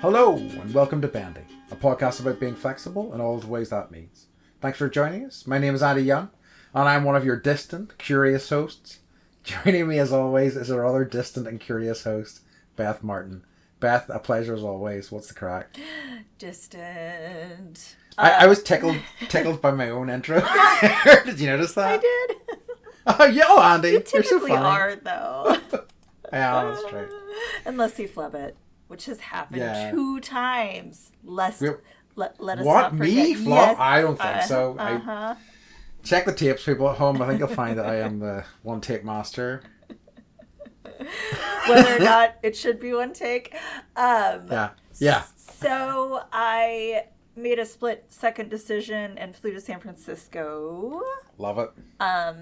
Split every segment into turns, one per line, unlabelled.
Hello, and welcome to Bendy, a podcast about being flexible in all the ways that means. Thanks for joining us. My name is Andy Young, and I'm one of your distant, curious hosts. Joining me, as always, is our other distant and curious host, Beth Martin. Beth, a pleasure as always. What's the crack?
Distant.
I was tickled by my own intro. Did you notice that?
I did.
Oh, yeah, Andy.
You
You're so
typically
funny.
are, though.
Yeah, that's true.
Unless you flub it, which has happened
Yeah.
2 times. Let us
What?
not forget.
Me? Flop?
Yes.
I don't think so. Check the tapes, people at home. I think you'll find that I am the one take master.
Whether or not it should be one take.
Yeah.
So I made a split-second decision and flew to San Francisco.
Love it.
I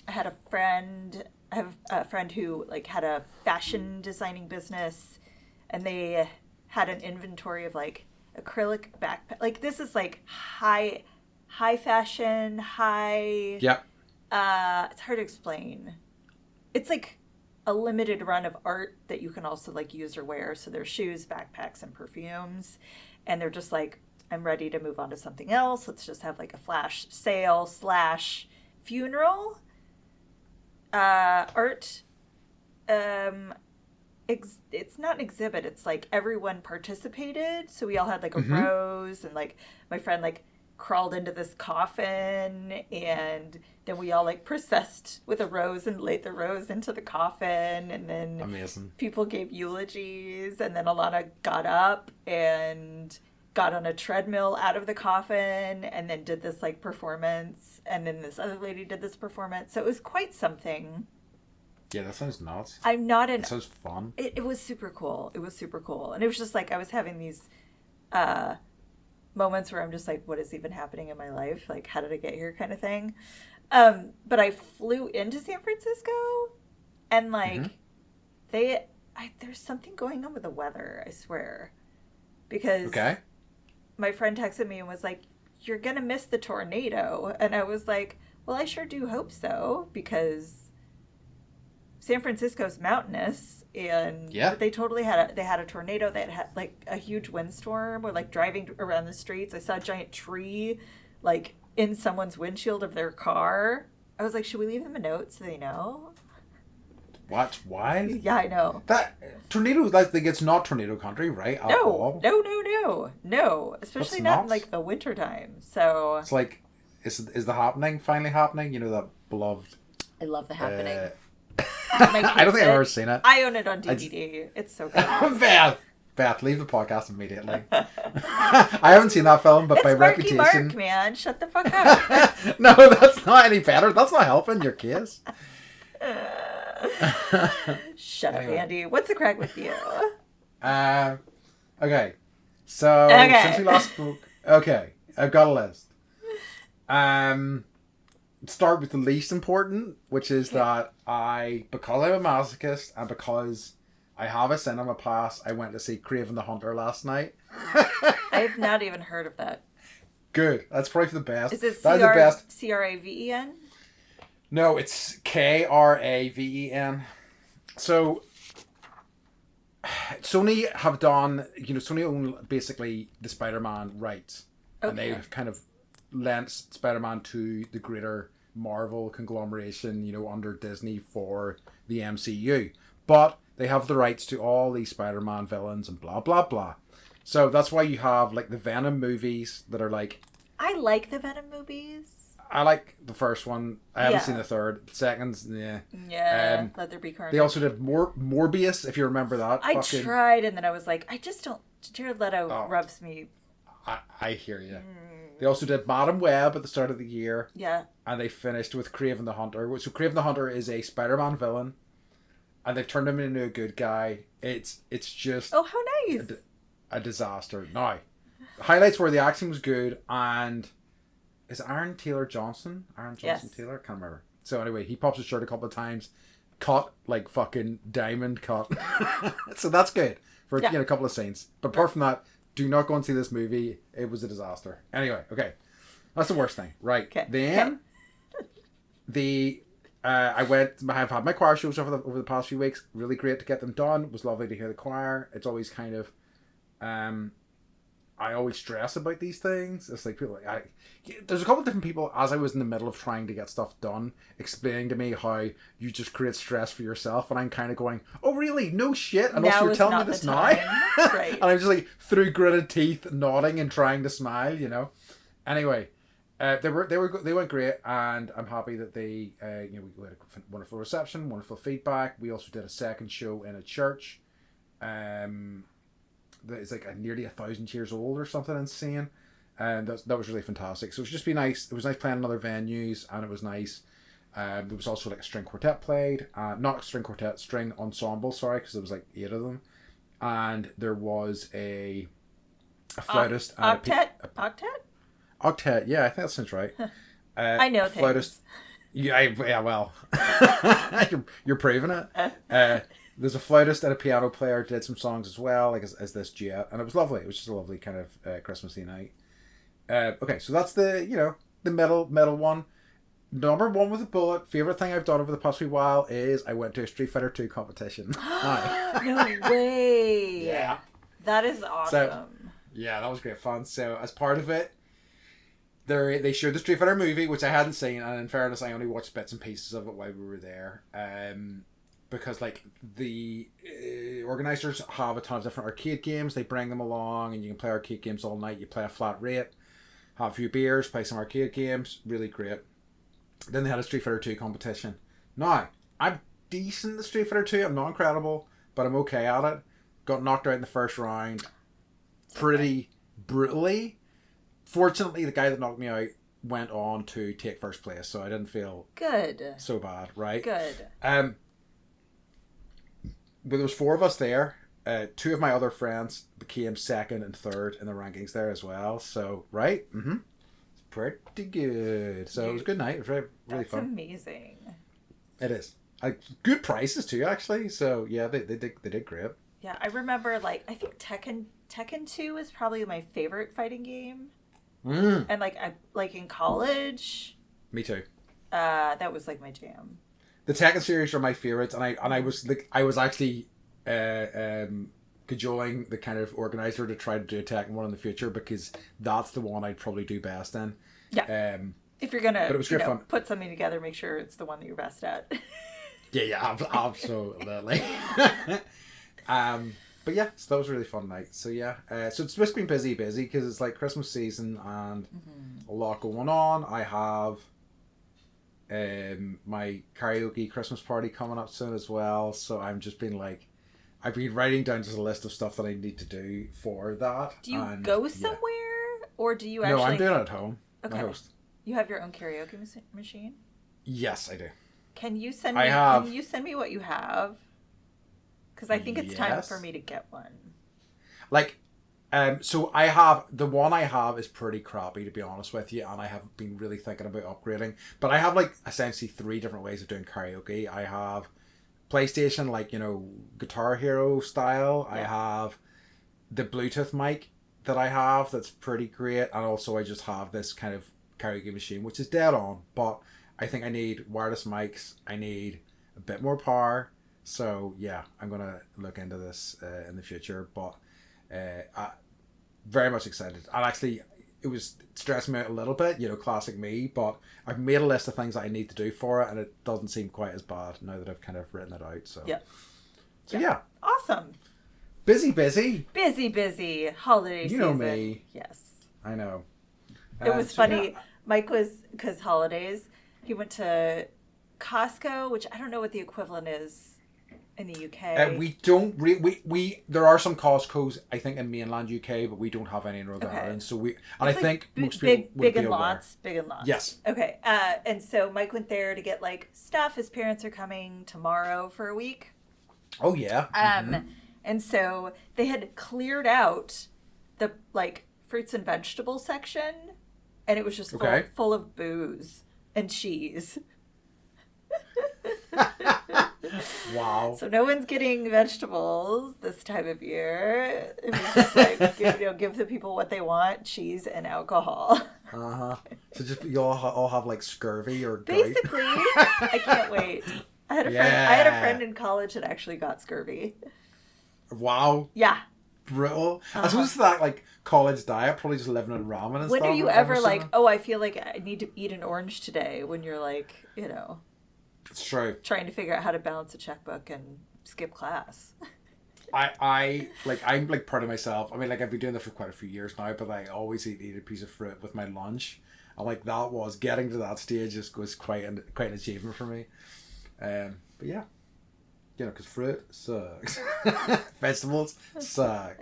had a friend. I have a friend who had a fashion designing business, and they had an inventory of acrylic backpack. This is high fashion, high.
Yep.
It's hard to explain. It's a limited run of art that you can also use or wear. So there's shoes, backpacks, and perfumes, and they're just I'm ready to move on to something else. Let's just have a flash sale / funeral. Art, it's not an exhibit. It's everyone participated. So we all had a rose, and my friend crawled into this coffin, and then we all processed with a rose and laid the rose into the coffin, and then
Amazing.
People gave eulogies, and then Alana got up and got on a treadmill out of the coffin, and then did this performance, and then this other lady did this performance. So it was quite something.
Yeah, that sounds nuts.
That
sounds fun.
It was super cool. It was super cool. And it was just I was having these moments where I'm just what is even happening in my life? How did I get here kind of thing? But I flew into San Francisco, and there's something going on with the weather, I swear. Because my friend texted me and was you're going to miss the tornado. And I was well, I sure do hope so, because San Francisco's mountainous, and they totally had a tornado that had a huge windstorm. We're driving around the streets. I saw a giant tree in someone's windshield of their car. I was should we leave them a note so they know?
What? Why?
Yeah, I know.
That tornado, it's not tornado country, right? At all.
No. Especially not in the winter time. So
it's is the happening finally happening? You know, that beloved.
I love The Happening.
I don't think I've ever seen it.
I own it on DVD. It's so good.
Beth, leave the podcast immediately. I haven't seen that film, but
it's
by
Marky
reputation.
Mark, man, shut the fuck up.
No, that's not any better. That's not helping your case.
Shut up, Andy. What's the crack with you?
Okay. So since we last spoke, I've got a list. Start with the least important, which is that because I'm a masochist and because I have a cinema pass, I went to see Kraven the Hunter last night.
I've not even heard of that.
Good. That's probably for the best.
Is it
the best.
Craven?
No, it's Kraven. So Sony have done, Sony own basically the Spider-Man rights. Okay. And they've kind of lent Spider-Man to the greater Marvel conglomeration, under Disney for the MCU. But they have the rights to all these Spider-Man villains and blah, blah, blah. So that's why you have the Venom movies that are
I like the Venom movies.
I like the first one. I haven't seen the third. The second's, yeah.
Yeah, let there be carnage.
They also did Morbius, if you remember that.
I tried, and then I was I just don't... Jared Leto rubs me.
I hear you. They also did Madam Web at the start of the year.
Yeah.
And they finished with Kraven the Hunter. So Kraven the Hunter is a Spider-Man villain. And they've turned him into a good guy. It's just...
Oh, how nice.
A disaster. Now, highlights were the action was good, and... Is Aaron Johnson?
Yes.
Taylor? Can't remember. So anyway, he pops his shirt a couple of times. Cut, fucking diamond cut. So that's good for a couple of scenes. But apart from that, do not go and see this movie. It was a disaster. Anyway, okay. That's the worst thing. Right.
Okay.
Then, I've had my choir shows over the past few weeks. Really great to get them done. It was lovely to hear the choir. It's always kind of I always stress about these things. It's like people there's a couple of different people as I was in the middle of trying to get stuff done explaining to me how you just create stress for yourself, and I'm kind of going, oh really, no shit, and also you're telling me this now. Right. And I'm just like through gritted teeth nodding and trying to smile, you know. Anyway, they went great, and I'm happy that they we had a wonderful reception, wonderful feedback. We also did a second show in a church that is like nearly 1,000 years old or something insane, and that was really fantastic. So it's just been nice. It was nice playing in other venues, and it was nice. There was also like a string quartet played, not string quartet, string ensemble. Sorry, because there was like 8 of them, and there was a flautist,
octet.
Octet, yeah, I think that sounds right.
I know
flautist.
Things.
Yeah, well, you're proving it. There's a flautist and a piano player did some songs as well, like as this duet, and it was lovely. It was just a lovely kind of Christmassy night. Okay, so that's the middle one. Number 1 with a bullet. Favorite thing I've done over the past wee while is I went to a Street Fighter 2 competition.
No way.
Yeah,
that is awesome.
So, yeah, that was great fun. So as part of it, they showed the Street Fighter movie, which I hadn't seen, and in fairness, I only watched bits and pieces of it while we were there. Because like the organizers have a ton of different arcade games, they bring them along, and you can play arcade games all night. You play a flat rate, have a few beers, play some arcade games. Really great. Then they had a Street Fighter 2 competition. Now, I'm decent at Street Fighter 2. I'm not incredible, but I'm okay at it. Got knocked out in the first round pretty brutally. Fortunately, the guy that knocked me out went on to take first place, so I didn't feel
good.
So bad, right?
Good.
But there was 4 of us there. 2 of my other friends became 2nd and 3rd in the rankings there as well. So, right? Mm-hmm. It's pretty good. So it was a good night. It was really fun.
That's amazing.
It is. Good prices too, actually. So yeah, they did great.
Yeah, I remember I think Tekken 2 is probably my favorite fighting game. And I in college.
Me too.
That was my jam.
The Tekken series are my favorites, and I was actually cajoling the kind of organizer to try to do a Tekken one in the future, because that's the one I'd probably do best in.
Yeah. If you're gonna fun. Put something together, make sure it's the one that you're best at.
Yeah, absolutely. But yeah, so that was a really fun night. So yeah, so it's just been busy because it's like Christmas season and a lot going on. I have my karaoke Christmas party coming up soon as well, so I'm just been I've been writing down just a list of stuff that I need to do for that.
Do you go somewhere, or do you actually?
No, I'm doing it at home.
Okay.
My host.
You have your own karaoke machine?
Yes, I do.
Can you send me? Can you send me what you have? Because I think it's time for me to get one.
So I have, the one I have is pretty crappy, to be honest with you, and I have been really thinking about upgrading. But I have essentially 3 different ways of doing karaoke. I have PlayStation, Guitar Hero style. Yeah. I have the Bluetooth mic that I have that's pretty great, and also I just have this kind of karaoke machine, which is dead on, but I think I need wireless mics. I need a bit more power. So yeah, I'm gonna look into this in the future, but I very much excited. And actually, it was stressing me out a little bit, classic me, but I've made a list of things that I need to do for it, and it doesn't seem quite as bad now that I've kind of written it out. So yeah.
Awesome.
Busy holiday season. You know me.
Yes,
I know.
It was funny. Yeah. Mike was, because holidays, he went to Costco, which I don't know what the equivalent is in the UK.
We don't we there are some Costco's, I think, in mainland UK, but we don't have any in Northern Ireland. So I think most people would be aware.
Big and lots.
Yes.
Okay. And so Mike went there to get stuff. His parents are coming tomorrow for a week.
Oh yeah.
And so they had cleared out the fruits and vegetable section, and it was just full of booze and cheese.
Wow.
So no one's getting vegetables this time of year. It was just give the people what they want: cheese and alcohol.
So just you all have scurvy or gout.
Basically, I can't wait. I had a friend in college that actually got scurvy.
Wow.
Yeah.
brutal. I suppose it's that like college diet, probably just living on ramen and
when
stuff.
When are you ever like, oh, I feel like I need to eat an orange today? When you're like, you know,
it's true.
Trying to figure out how to balance a checkbook and skip class.
I'm like proud of myself. I mean, like I've been doing this for quite a few years now, but I always eat a piece of fruit with my lunch. And like that was getting to that stage just was quite an achievement for me. But yeah, you know, because fruit sucks. Vegetables suck.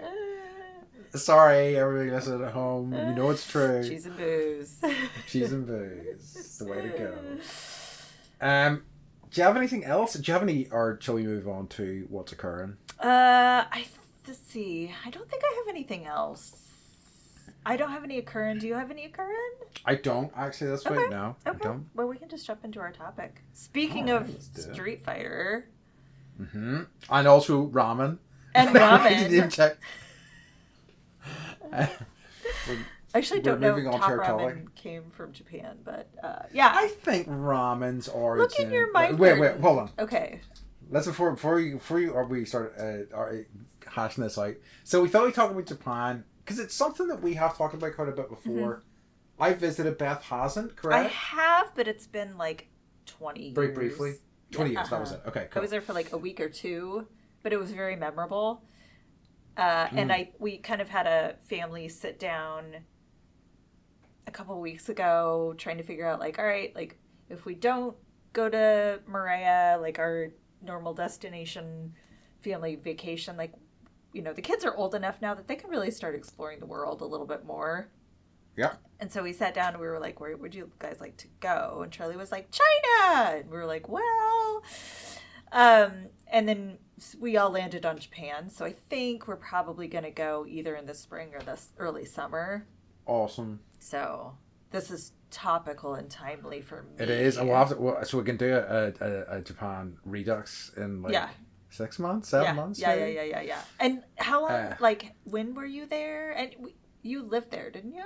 Sorry, everybody listening at home. You know it's true.
Cheese and booze.
Cheese and booze. It's the way to go. Do you have anything else? Do you have any, or shall we move on to what's occurring?
Let's see. I don't think I have anything else. I don't have any occurring. Do you have any occurring?
I don't actually. That's right. No,
okay.
I don't.
Well, we can just jump into our topic. Speaking of Street Fighter.
Mm-hmm. And also ramen.
And ramen.
I didn't even check.
I actually don't know if top ramen came from Japan, but yeah.
I think ramen's origin.
Look in your mind.
Wait, hold on.
Okay.
Let's before we start hashing this out. So we thought we'd talk about Japan because it's something that we have talked about quite a bit before. Mm-hmm. I visited. Beth hasn't, correct?
I have, but it's been like 20 years.
Very briefly. 20 years. That was it. Okay. Cool.
I was there for like a week or two, but it was very memorable. And we kind of had a family sit down a couple weeks ago trying to figure out like, all right, like if we don't go to Maria, like our normal destination family vacation, like, you know, the kids are old enough now that they can really start exploring the world a little bit more.
Yeah.
And so we sat down and we were like, where would you guys like to go? And Charlie was like, China. And we were like, well, and then we all landed on Japan. So I think we're probably going to go either in the spring or this early summer.
Awesome.
So this is topical and timely for me.
It is. And we'll have to, so we can do a Japan redux in like 6 months, 7 months.
Yeah. And how long, like, when were you there? And you lived there, didn't you?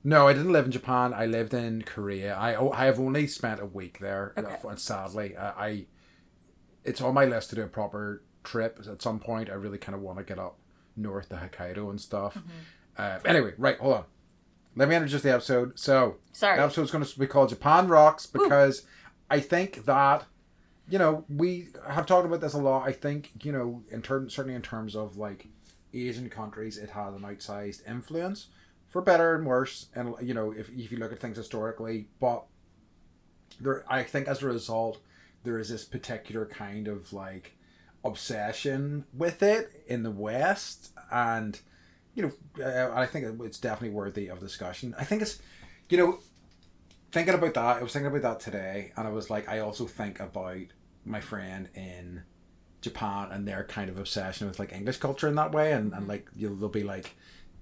No, I didn't live in Japan. I lived in Korea. I have only spent a week there.
Okay.
And sadly, it's on my list to do a proper trip at some point. I really kind of want to get up north to Hokkaido and stuff. Mm-hmm. Anyway, right, hold on. Let me introduce the episode. So, the episode's going to be called Japan Rocks because I think that, you know, we have talked about this a lot. I think, you know, certainly in terms of like Asian countries, it has an outsized influence for better and worse. And, you know, if you look at things historically, but I think as a result, there is this particular kind of like obsession with it in the West. And, you know, I think it's definitely worthy of discussion. I think it's, you know, thinking about that, I was thinking about that today, and I was like, I also think about my friend in Japan and their kind of obsession with like English culture in that way, and like, you know, there'll be like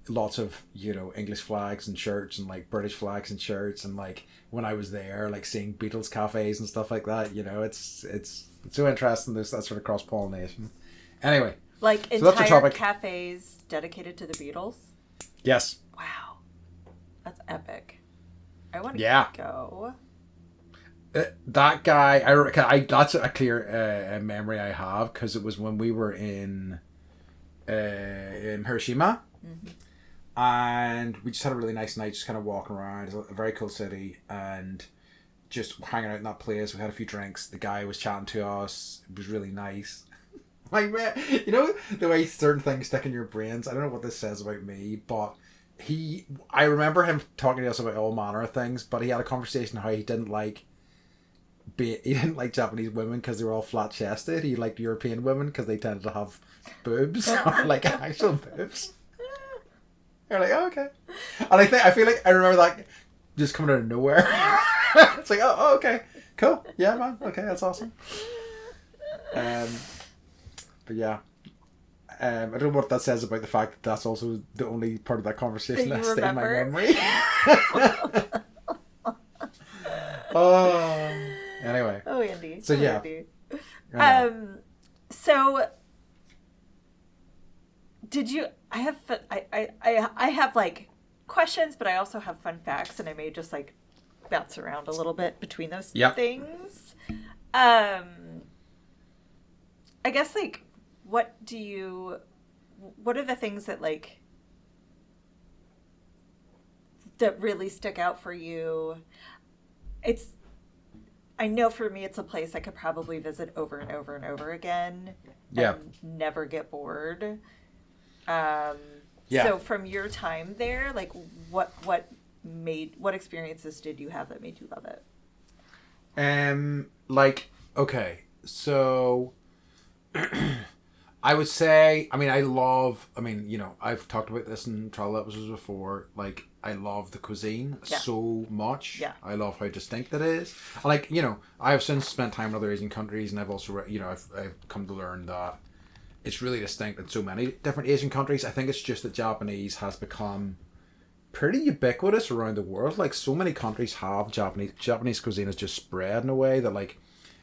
lots of, you know, English flags and shirts and like British flags and shirts, and like when I was there, like seeing Beatles cafes and stuff like that, you know, it's so interesting. There's that sort of cross pollination. Anyway.
Like
so
entire cafes dedicated to the Beatles?
Yes.
Wow. That's epic. I want to go.
That guy, that's a clear memory I have because it was when we were in Hiroshima. Mm-hmm. And we just had a really nice night just kind of walking around. It's a very cool city and just hanging out in that place. We had a few drinks. The guy was chatting to us. It was really nice. Like, you know, the way certain things stick in your brains. I don't know what this says about me, but I remember him talking to us about all manner of things, but he had a conversation how he didn't like Japanese women because they were all flat chested. He liked European women because they tended to have boobs, or like actual boobs. You're like, oh, okay. And I feel like I remember that just coming out of nowhere. It's like, oh, okay, cool, yeah, man, okay, that's awesome. But yeah, I don't know what that says about the fact that that's also the only part of that conversation that stayed in my memory. Anyway.
Oh, Andy.
So yeah.
Andy. So did you? I have like questions, but I also have fun facts, and I may just like bounce around a little bit between those things. I guess like. What do you what are the things that like that really stick out for you? I know for me it's a place I could probably visit over and over and over again and never get bored. So from your time there, like what experiences did you have that made you love it?
Like, okay, so I would say, I mean, I've talked about this in travel episodes before. Like, I love the cuisine so much.
Yeah.
I love how distinct it is. Like, I have since spent time in other Asian countries, and I've also, I've come to learn that it's really distinct in so many different Asian countries. I think it's just that Japanese has become pretty ubiquitous around the world. Like, so many countries have Japanese cuisine is just spread in a way that, like,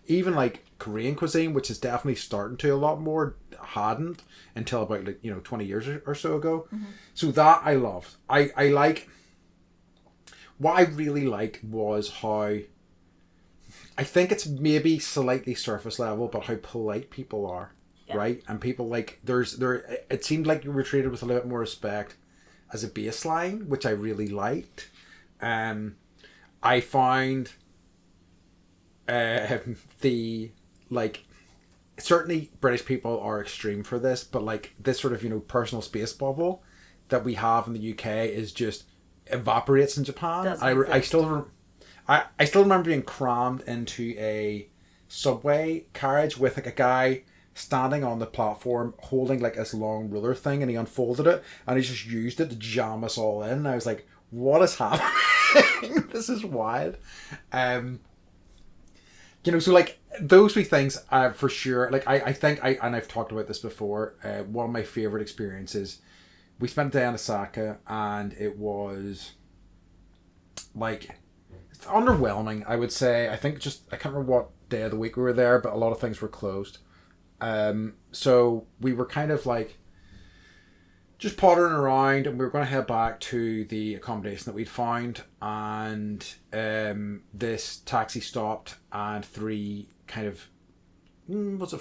even like Korean cuisine, which is definitely starting to a lot more, hadn't until about 20 years or so ago.
Mm-hmm.
So that I loved. I like, what I really liked was how, I think it's maybe slightly surface level, but how polite people are, right? And people, like, it seemed like you were treated with a little bit more respect as a baseline, which I really liked. I found the, like, certainly British people are extreme for this, but like this sort of personal space bubble that we have in the UK is just evaporates in Japan. I still remember being crammed into a subway carriage with like a guy standing on the platform holding like this long ruler thing, and he unfolded it and he just used it to jam us all in. And I was like, what is happening? This is wild. So like those three things, for sure. Like I think and I've talked about this before. One of my favorite experiences, we spent a day in Osaka, and it was like, it's underwhelming, I would say. I think I can't remember what day of the week we were there, but a lot of things were closed. So we were kind of like just pottering around, and we were going to head back to the accommodation that we'd found, and this taxi stopped, and three kind of,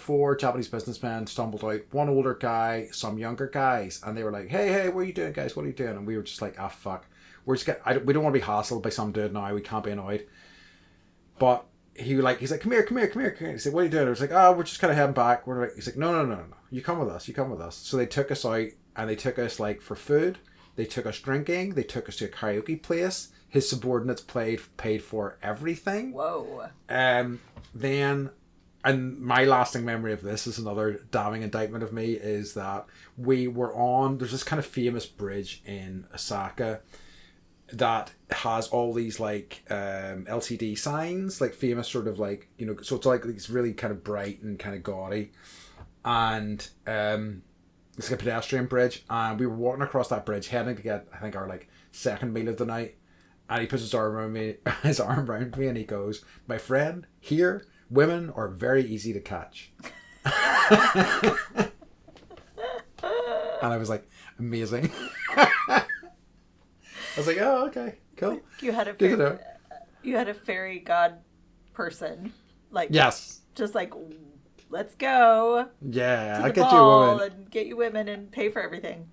four Japanese businessmen stumbled out. One older guy, some younger guys, and they were like, hey, what are you doing, guys? What are you doing? And we were just like, fuck. We don't want to be hassled by some dude now. We can't be annoyed. But he's like, come here. He said, what are you doing? I was like, we're just kind of heading back. He's like, no. You come with us. So they took us out, and they took us like for food. They took us drinking. They took us to a karaoke place. His subordinates paid for everything.
Whoa.
Then, and my lasting memory of this is another damning indictment of me, is that we were there's this kind of famous bridge in Osaka that has all these like LCD signs, like famous sort of like, so it's like it's really kind of bright and kind of gaudy, and it's like a pedestrian bridge, and we were walking across that bridge heading to get, I think, our like second meal of the night, and he puts his arm around me, and he goes, my friend, here women are very easy to catch. And I was like, amazing. I was like, oh, okay, cool.
You had a fairy god person, like,
yes,
just like, let's go.
Yeah,
I get you women and get you women and pay for everything.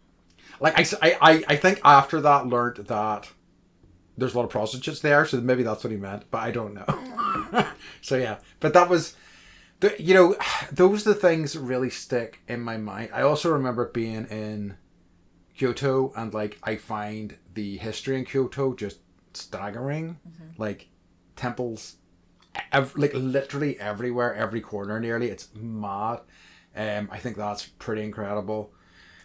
Like I think after that learned that there's a lot of prostitutes there, so maybe that's what he meant, but I don't know. So yeah, but that was, those are the things that really stick in my mind. I also remember being in Kyoto, and like I find the history in Kyoto just staggering. Mm-hmm. Like temples, like literally everywhere, every corner nearly. It's mad. I think that's pretty incredible.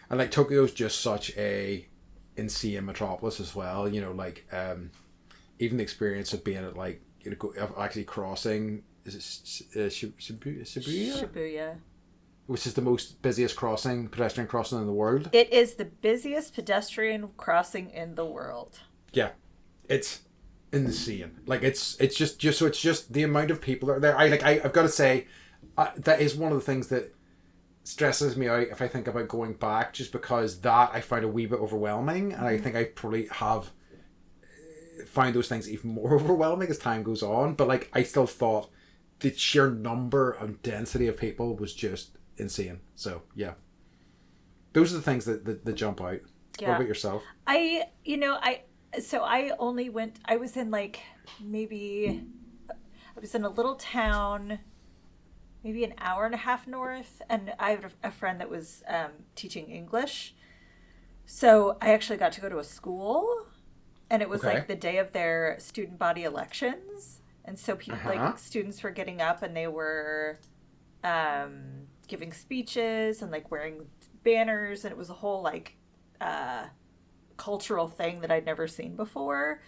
And like Tokyo's just such a insane metropolis as well. Like even the experience of being at like actually crossing, is it
Shibuya?
Which is the most busiest pedestrian crossing in the world.
It is the busiest pedestrian crossing in the world.
Yeah, it's insane. Like it's just the amount of people that are there. I've got to say, that is one of the things that stresses me out if I think about going back, just because that I find a wee bit overwhelming, and I think I probably have found those things even more overwhelming as time goes on. But like I still thought the sheer number and density of people was just insane. So yeah. those are the things that jump out.
Yeah.
What about yourself?
I was in like, maybe, I was in a little town, maybe an hour and a half north, and I had a friend that was teaching English. So I actually got to go to a school, and it was like the day of their student body elections. And so people, like, students were getting up and they were giving speeches and like wearing banners, and it was a whole like cultural thing that I'd never seen before.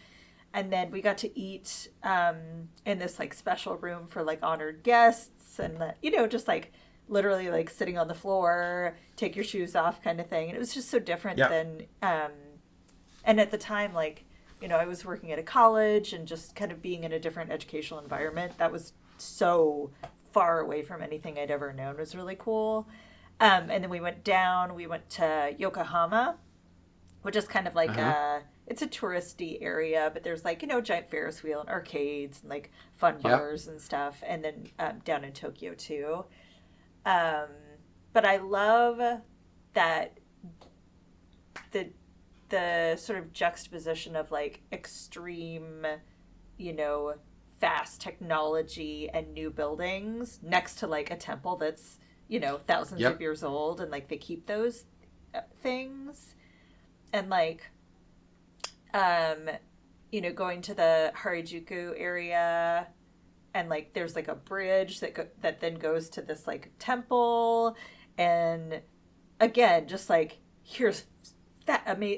And then we got to eat in this like special room for like honored guests, and just like literally like sitting on the floor, take your shoes off kind of thing. And it was just so different than and at the time, like, I was working at a college, and just kind of being in a different educational environment that was so far away from anything I'd ever known was really cool. And then we went to Yokohama, which is kind of like it's a touristy area, but there's like, giant Ferris wheel and arcades and like fun bars and stuff. And then down in Tokyo too. But I love that the sort of juxtaposition of like extreme, fast technology and new buildings next to like a temple that's, thousands of years old, and like they keep those things. And like, going to the Harajuku area, and like there's like a bridge that then goes to this like temple, and again, just like, here's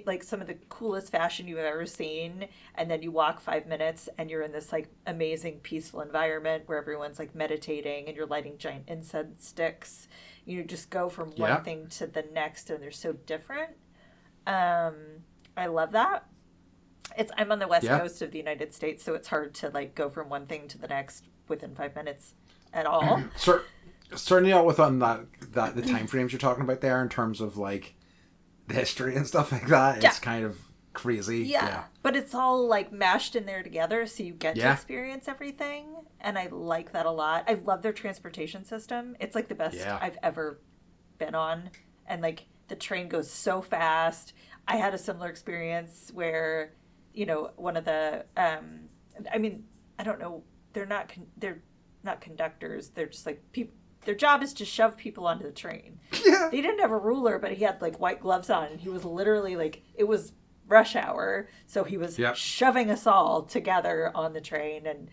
like some of the coolest fashion you've ever seen, and then you walk 5 minutes and you're in this like amazing peaceful environment where everyone's like meditating and you're lighting giant incense sticks. You just go from one thing to the next, and they're so different. I love that. I'm on the west coast of the United States, so it's hard to like go from one thing to the next within 5 minutes at all.
Certainly not within that the time frames you're talking about there, in terms of like the history and stuff like that. It's kind of crazy. Yeah.
But it's all like mashed in there together, so you get to experience everything, and I like that a lot. I love their transportation system. It's like the best I've ever been on, and like the train goes so fast. I had a similar experience where, one of the I don't know, they're not conductors. They're just like people. Their job is to shove people onto the train. Yeah. They didn't have a ruler, but he had like white gloves on, and he was literally like, it was rush hour, so he was shoving us all together on the train. And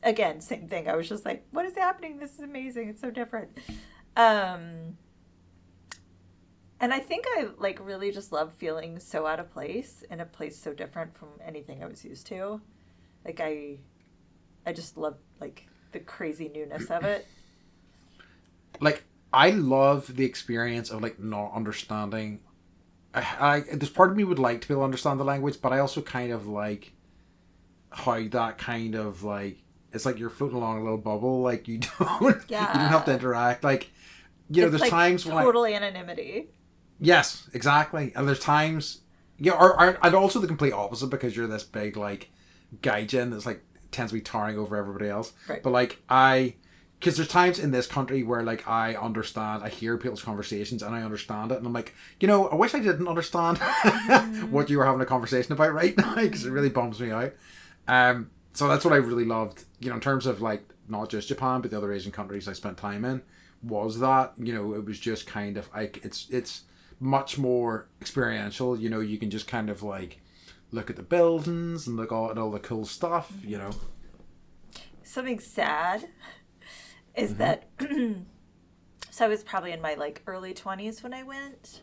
again, same thing. I was just like, what is happening? This is amazing. It's so different. And I think I like really just love feeling so out of place in a place so different from anything I was used to. Like I just love like the crazy newness of it.
Like, I love the experience of like not understanding. There's part of me would like to be able to understand the language, but I also kind of like how that kind of like, it's like you're floating along a little bubble. Like you don't have to interact. Like, there's like times when
total anonymity.
Yes, exactly. And there's times, and also the complete opposite, because you're this big like gaijin that's like tends to be towering over everybody else. Right. But like because there's times in this country where like I hear people's conversations and I understand it, and I'm like, I wish I didn't understand what you were having a conversation about right now, because it really bums me out. So that's what I really loved, in terms of like not just Japan but the other Asian countries I spent time in, was that it was just kind of like it's much more experiential. You can just kind of like look at the buildings and look at all the cool stuff.
Something sad is that so I was probably in my like early 20s when I went,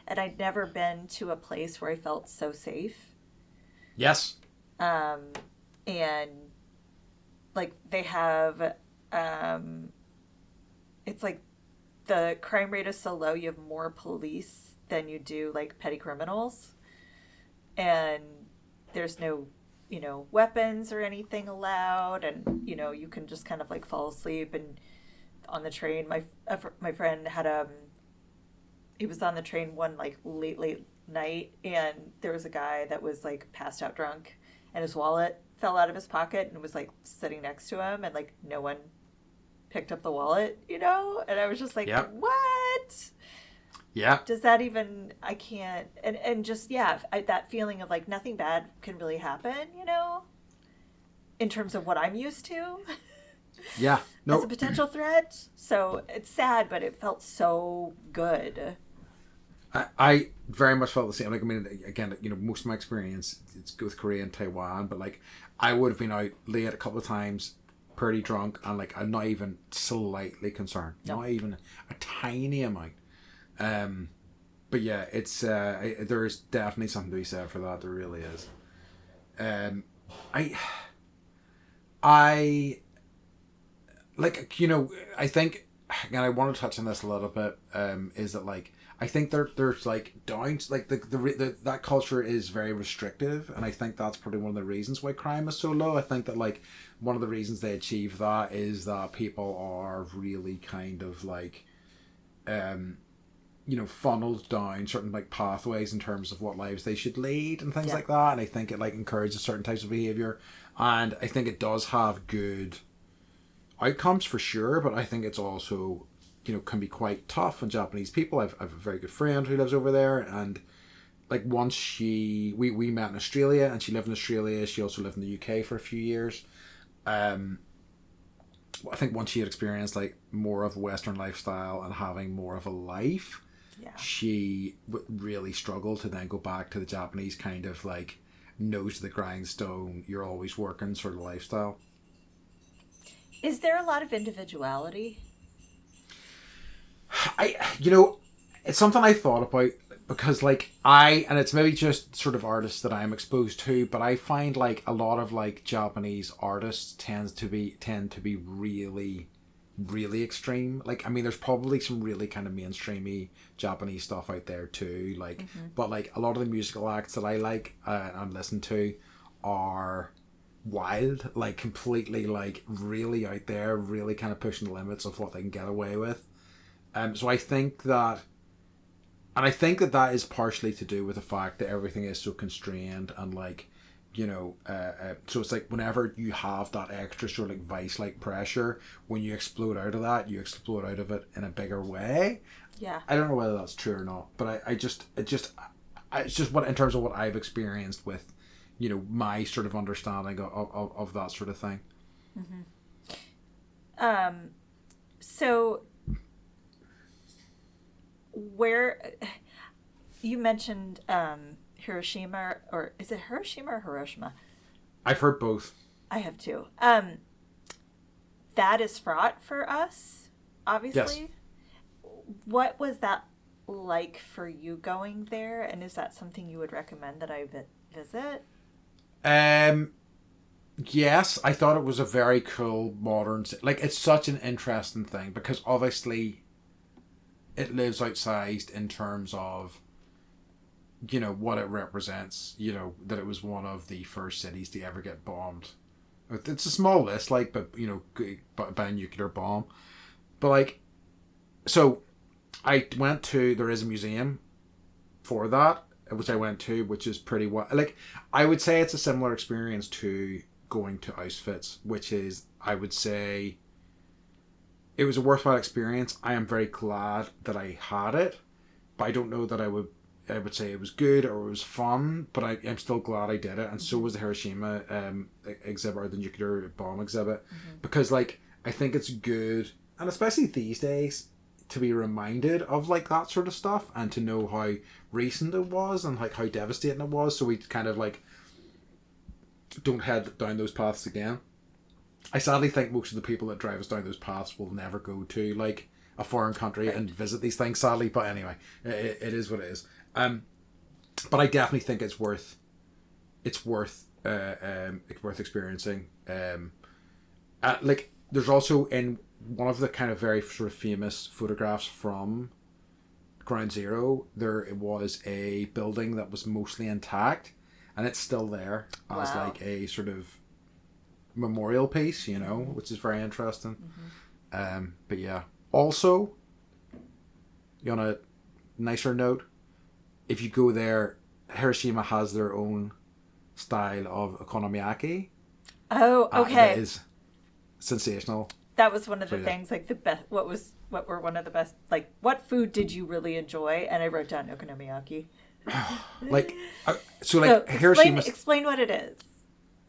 and I'd never been to a place where I felt so safe.
Yes.
And like they have it's like the crime rate is so low, you have more police than you do like petty criminals, and there's no weapons or anything allowed, and you can just kind of like fall asleep and on the train. My friend had he was on the train one like late night, and there was a guy that was like passed out drunk, and his wallet fell out of his pocket and was like sitting next to him, and like no one picked up the wallet, and I was just like, what?
Yeah.
Does that even, I can't, and just, yeah, that feeling of like nothing bad can really happen, in terms of what I'm used to
Yeah.
as a
No.
potential threat. So it's sad, but it felt so good.
I very much felt the same. Like, I mean, again, most of my experience it's with Korea and Taiwan, but like, I would have been out late a couple of times, pretty drunk, and like, I'm not even slightly concerned,
No.
not even a tiny amount. But yeah, it's there's definitely something to be said for that. There really is. Um, I I like I think, and I want to touch on this a little bit. Is that like I think there's like downs like the that culture is very restrictive, and I think that's probably one of the reasons why crime is so low. I think that like one of the reasons they achieve that is that people are really kind of like funneled down certain like pathways in terms of what lives they should lead and things like that. And I think it like encourages certain types of behavior, and I think it does have good outcomes for sure. But I think it's also can be quite tough on Japanese people. I've a very good friend who lives over there, and like once we met in Australia, and she lived in Australia. She also lived in the UK for a few years. I think once she had experienced like more of a Western lifestyle and having more of a life, she really struggled to then go back to the Japanese kind of like nose to the grindstone, you're always working sort of lifestyle.
Is there a lot of individuality?
It's something I thought about because like and it's maybe just sort of artists that I'm exposed to, but I find like a lot of like Japanese artists tend to be really really extreme. Like I mean there's probably some really kind of mainstreamy Japanese stuff out there too, like but like a lot of the musical acts that I like and listen to are wild, like completely like really out there, really kind of pushing the limits of what they can get away with. So I think that, and I think that that is partially to do with the fact that everything is so constrained and like, so it's like whenever you have that extra sort of like vice like pressure, when you explode out of that, you explode out of it in a bigger way.
Yeah.
I don't know whether that's true or not, but it's just what in terms of what I've experienced with, my sort of understanding of that sort of thing.
So where you mentioned Hiroshima, or is it Hiroshima or Hiroshima?
I've heard both.
I have too. That is fraught for us, obviously.
Yes.
What was that like for you going there, and is that something you would recommend that I visit?
Yes, I thought it was a very cool modern. Like it's such an interesting thing because obviously it lives outsized in terms of what it represents. That it was one of the first cities to ever get bombed. It's a small list, like, but by a nuclear bomb. But like, so I went to there is a museum for that, which I went to, which is pretty like I would say it's a similar experience to going to Auschwitz, which is I would say it was a worthwhile experience. I am very glad that I had it, but I don't know that I would say it was good or it was fun, but I'm still glad I did it, and so was the Hiroshima exhibit or the nuclear bomb exhibit, because like I think it's good, and especially these days, to be reminded of like that sort of stuff and to know how recent it was and like how devastating it was, so we kind of like don't head down those paths again. I sadly think most of the people that drive us down those paths will never go to like a foreign country and visit these things, sadly. But anyway, it is what it is. But I definitely think it's worth experiencing. Like there's also in one of the kind of very sort of famous photographs from Ground Zero, there was a building that was mostly intact, and it's still there as like a sort of memorial piece, which is very interesting. But yeah, also on a nicer note, if you go there, Hiroshima has their own style of okonomiyaki.
Oh, okay.
That is sensational.
that was one of the things, like the best. What were one of the best? Like, what food did you really enjoy? And I wrote down okonomiyaki. Explain what it is.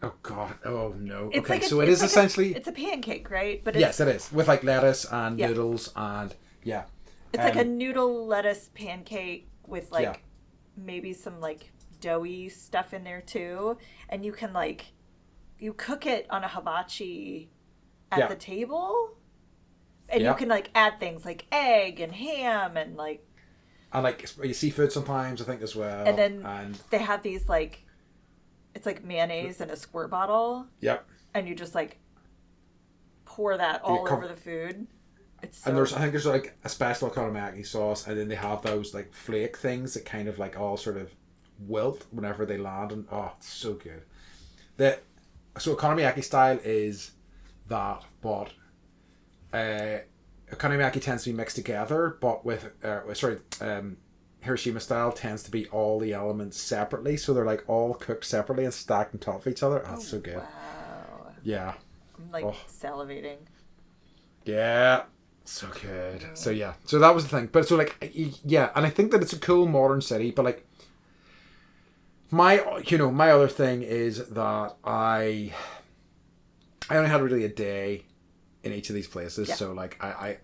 Oh God! Oh no!
It's
okay, so it is essentially
it's a pancake, right? But
yes, it is with like lettuce and noodles and yeah.
It's like a noodle lettuce pancake with like maybe some like doughy stuff in there too, and you can like you cook it on a hibachi at the table, and you can like add things like egg and ham and like
seafood sometimes I think as well.
And then they have these like it's like mayonnaise in a squirt bottle.
Yep.
And you just like pour that all over the food.
And I think there's like a special okonomiyaki sauce, and then they have those like flake things that kind of like all sort of wilt whenever they land, and it's so good. So okonomiyaki style is that, but okonomiyaki tends to be mixed together, but with Hiroshima style tends to be all the elements separately, so they're like all cooked separately and stacked on top of each other. That's so good.
Wow.
Yeah.
I'm like salivating.
Yeah. So good. So yeah. So that was the thing. But so like yeah, and I think that it's a cool modern city, but like my other thing is that I only had really a day in each of these places, so like I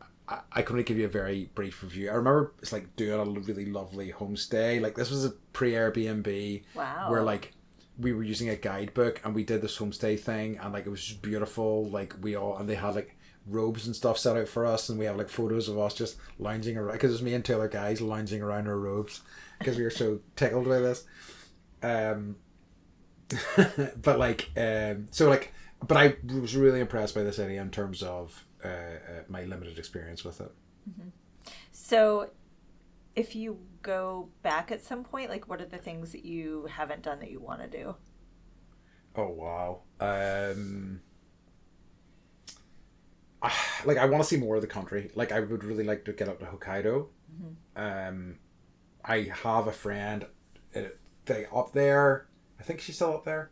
can only give you a very brief review. I remember it's like doing a really lovely homestay. Like this was a pre-Airbnb where like we were using a guidebook and we did this homestay thing, and like it was just beautiful. Like and they had like robes and stuff set out for us, and we have like photos of us just lounging around, because it was me and two other guys lounging around our robes because we were so tickled by this. But I was really impressed by the city in terms of my limited experience with it.
Mm-hmm. So if you go back at some point, like what are the things that you haven't done that you want to do?
Oh wow. I want to see more of the country. Like I would really like to get up to Hokkaido. Mm-hmm. I have a friend up there. I think she's still up there,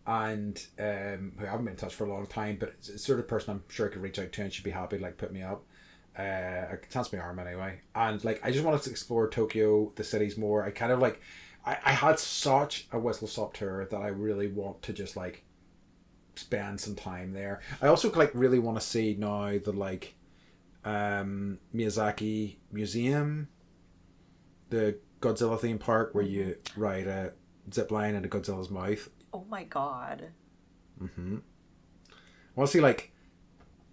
and who I haven't been in touch for a long time. But it's the sort of person I'm sure I could reach out to, and she'd be happy to like put me up. I could chance my arm anyway. And like I just wanted to explore Tokyo, the cities more. I kind of like I had such a whistle stop tour that I really want to just like spend some time there. I also like really want to see now the like Miyazaki Museum, the Godzilla theme park where you ride a zip line into Godzilla's mouth.
Oh my god.
Mm-hmm. I want to see like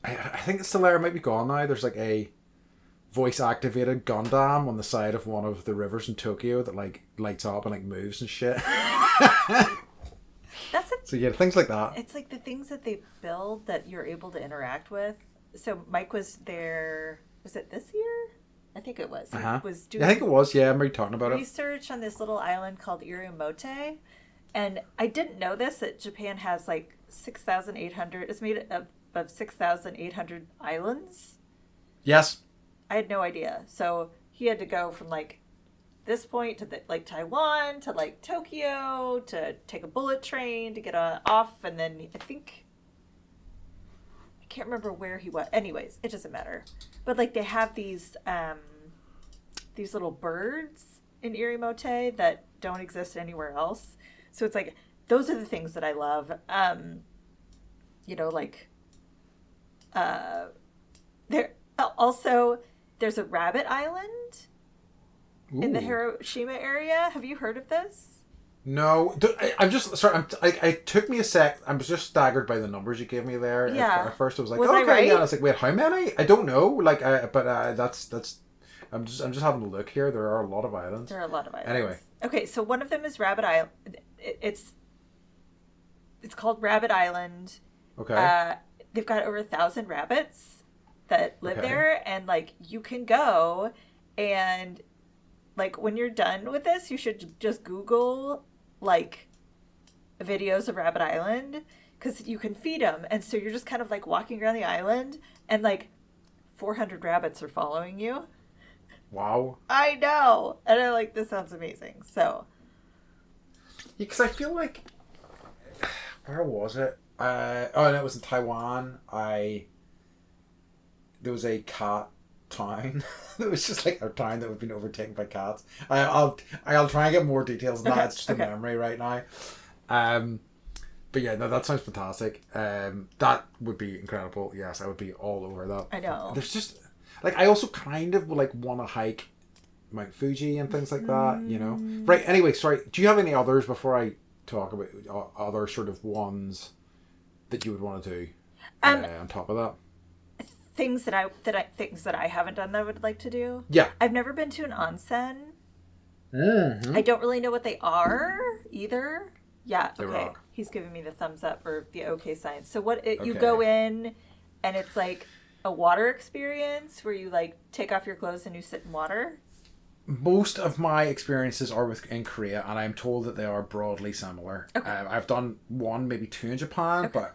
I think it's still there, it might be gone now. There's like a voice activated Gundam on the side of one of the rivers in Tokyo that like lights up and like moves and shit. So yeah, things like that.
It's like the things that they build that you're able to interact with. So Mike was there. Was it this year? I think it was.
Uh-huh.
He was doing
I think it was. Yeah, I'm already talking about
research on this little island called Iriomote, and I didn't know this, that Japan has like 6,800. It's made of 6,800 islands.
Yes.
I had no idea. So he had to go from like this point to like Taiwan to like Tokyo to take a bullet train to get off, and then I can't remember where he was. Anyways, it doesn't matter. But like they have these little birds in Iriomote that don't exist anywhere else. So it's like those are the things that I love. There also there's a rabbit island. Ooh. In the Hiroshima area. Have you heard of this?
No. I'm just sorry. It took me a sec. I was just staggered by the numbers you gave me there.
Yeah.
At first, I was like,
okay, right?
Yeah. And I was like, wait, how many? I don't know. Like, that's. I'm just having a look here. There are a lot of islands.
There are a lot of islands.
Anyway.
Okay, so one of them is Rabbit Island. It's called Rabbit Island.
Okay.
They've got over 1,000 rabbits that live there, and like you can go and. Like, when you're done with this, you should just Google, like, videos of Rabbit Island, because you can feed them. And so you're just kind of, like, walking around the island, and, like, 400 rabbits are following you.
Wow.
I know! And I'm like, this sounds amazing. So.
Yeah, because I feel like... Where was it? And it was in Taiwan. I there was a cat town. It was just like a town that had been overtaken by cats. I'll try and get more details than that. It's just a memory right now. But yeah, no, that sounds fantastic. That would be incredible. Yes, I would be all over that.
I know.
There's just like I also kind of would like want to hike Mount Fuji and things like that. You know, right? Anyway, sorry. Do you have any others before I talk about other sort of ones that you would want to do on top of that?
Things that I haven't done that I would like to do.
Yeah,
I've never been to an onsen.
Mm-hmm.
I don't really know what they are either. Yeah,
They
okay.
rock.
He's giving me the thumbs up or the okay sign. So you go in and it's like a water experience where you like take off your clothes and you sit in water?
Most of my experiences are in Korea, and I'm told that they are broadly similar.
Okay.
I've done one, maybe two in Japan,
Okay.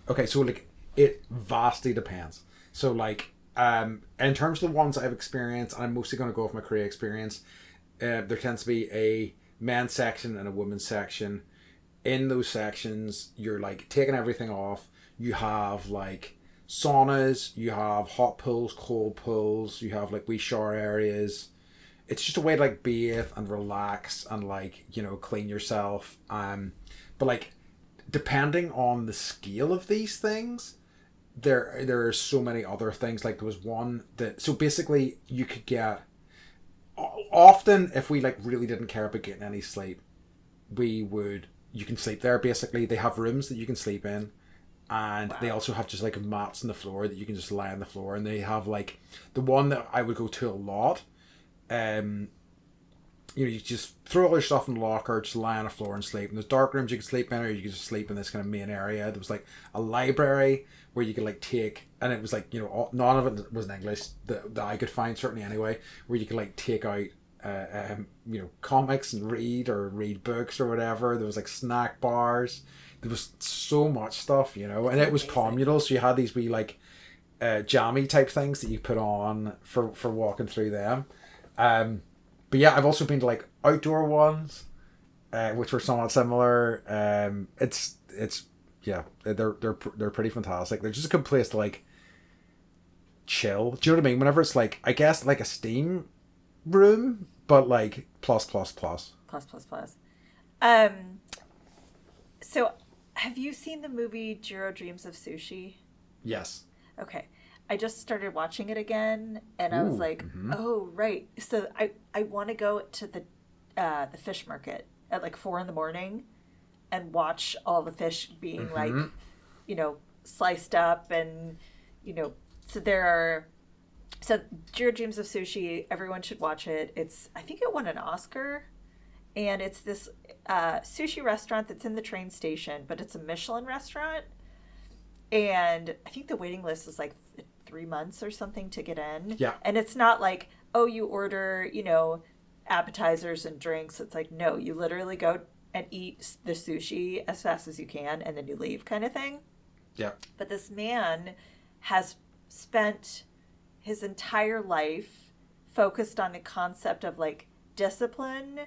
but so like it vastly depends. So like in terms of the ones I've experienced, and I'm mostly going to go with my Korea experience, there tends to be a men's section and a women's section. In those sections, you're like taking everything off. You have like saunas, you have hot pools, cold pools, you have like wee shower areas. It's just a way to like bathe and relax and like, you know, clean yourself. But like depending on the scale of these things, there are so many other things. Like there was one that, so basically you could get, often if we like really didn't care about getting any sleep, you can sleep there basically. They have rooms that you can sleep in, and they also have just like mats on the floor that you can just lie on the floor. And they have like the one that I would go to a lot. You just throw all your stuff in the locker, just lie on the floor and sleep. And there's dark rooms you can sleep in, or you can just sleep in this kind of main area. There was like a library where you could like take, and it was like, you know, none of it was in English that I could find, certainly anyway, where you could like take out you know, comics and read books or whatever. There was like snack bars. There was so much stuff, you know, and it was communal. So you had these wee like jammy type things that you put on for walking through them. But yeah, I've also been to like outdoor ones, which were somewhat similar. It's yeah, they're pretty fantastic. They're just a good place to like chill. Do you know what I mean? Whenever it's like, I guess like a steam room, but like plus.
So have you seen the movie Jiro Dreams of Sushi?
Yes.
Okay. I just started watching it again, and I was like, oh, right. So I want to go to the fish market at like 4 a.m. and watch all the fish being like, you know, sliced up, and, you know, so Jiro Dreams of Sushi, everyone should watch it. I think it won an Oscar, and it's this sushi restaurant that's in the train station, but it's a Michelin restaurant, and I think the waiting list is like 3 months or something to get in.
Yeah.
And it's not like, oh, you order, you know, appetizers and drinks. It's like, no, you literally go and eat the sushi as fast as you can, and then you leave, kind of thing.
Yeah.
But this man has spent his entire life focused on the concept of like discipline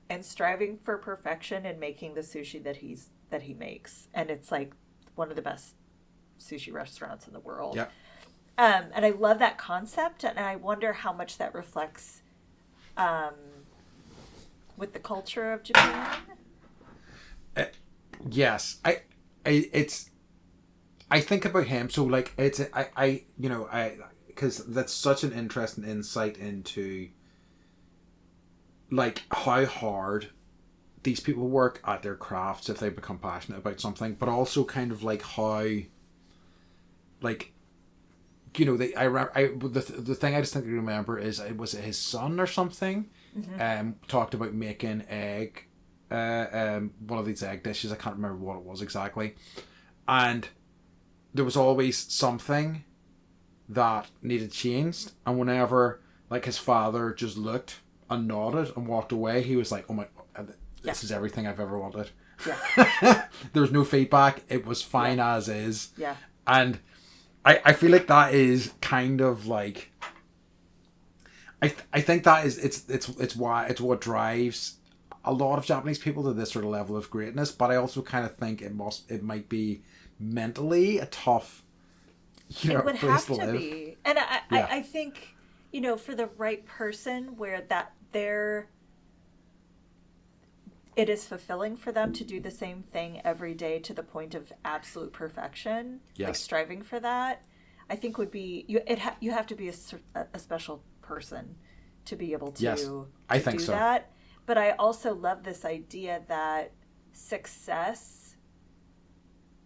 and striving for perfection and making the sushi that he makes. And it's like one of the best sushi restaurants in the world.
Yeah.
And I love that concept, and I wonder how much that reflects with the culture of Japan.
Yes, I think about him. So like because that's such an interesting insight into like how hard these people work at their crafts if they become passionate about something, but also kind of like how like, you know, the thing I distinctly remember is it was his son or something talked about making one of these egg dishes. I can't remember what it was exactly, and there was always something that needed changed, and whenever like his father just looked and nodded and walked away, he was like, oh my, this is everything I've ever wanted. There was no feedback, it was fine as is. And I feel like that is kind of like, I think that is it's what drives a lot of Japanese people to this sort of level of greatness. But I also kind of think it might be mentally a tough, you know,
it would
place
have
to live.
Be. And
Yeah.
I think, you know, for the right person where that they're it is fulfilling for them to do the same thing every day to the point of absolute perfection, like
Yes.
striving for that, I think would be you have to be a special person to be able
Yes. I
to
think
do
so.
that. But I also love this idea that success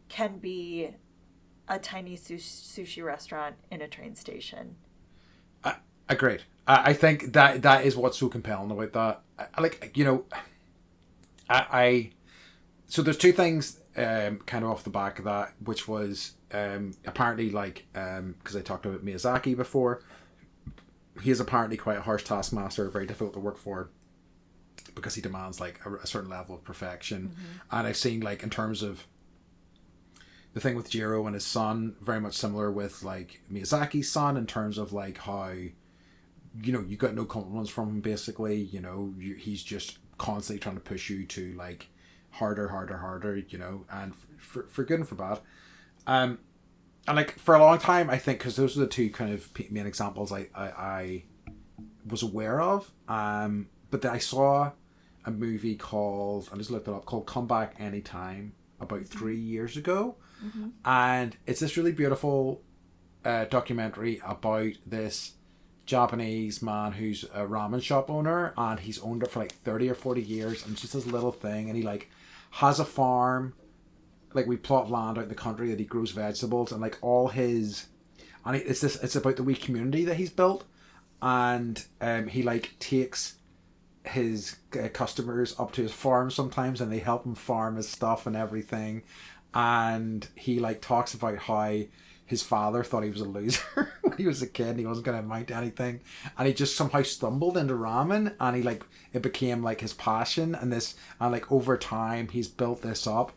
can be a tiny sushi restaurant in a train station.
Agreed. I think that is what's so compelling about that. Like, you know, I so there's two things kind of off the back of that, which was apparently like because I talked about Miyazaki before, he is apparently quite a harsh taskmaster, very difficult to work for because he demands like a certain level of perfection. And I've seen like in terms of the thing with Jiro and his son, very much similar with like Miyazaki's son in terms of like how, you know, you got no compliments from him basically, you know, he's just constantly trying to push you to like harder, you know, and for good and for bad. And like for a long time, I think, because those are the two kind of main examples I was aware of. But then I saw a movie called, I just looked it up, called Come Back Anytime about 3 years ago. And it's this really beautiful documentary about this Japanese man who's a ramen shop owner, and he's owned it for like 30 or 40 years, and it's just this little thing, and he like has a farm, like we plot of land out in the country that he grows vegetables, and like all his, and it's about the wee community that he's built, and he like takes his customers up to his farm sometimes, and they help him farm his stuff and everything, and he like talks about how his father thought he was a loser when he was a kid and he wasn't going to amount to anything, and he just somehow stumbled into ramen, and he like it became like his passion, and this, and like over time he's built this up,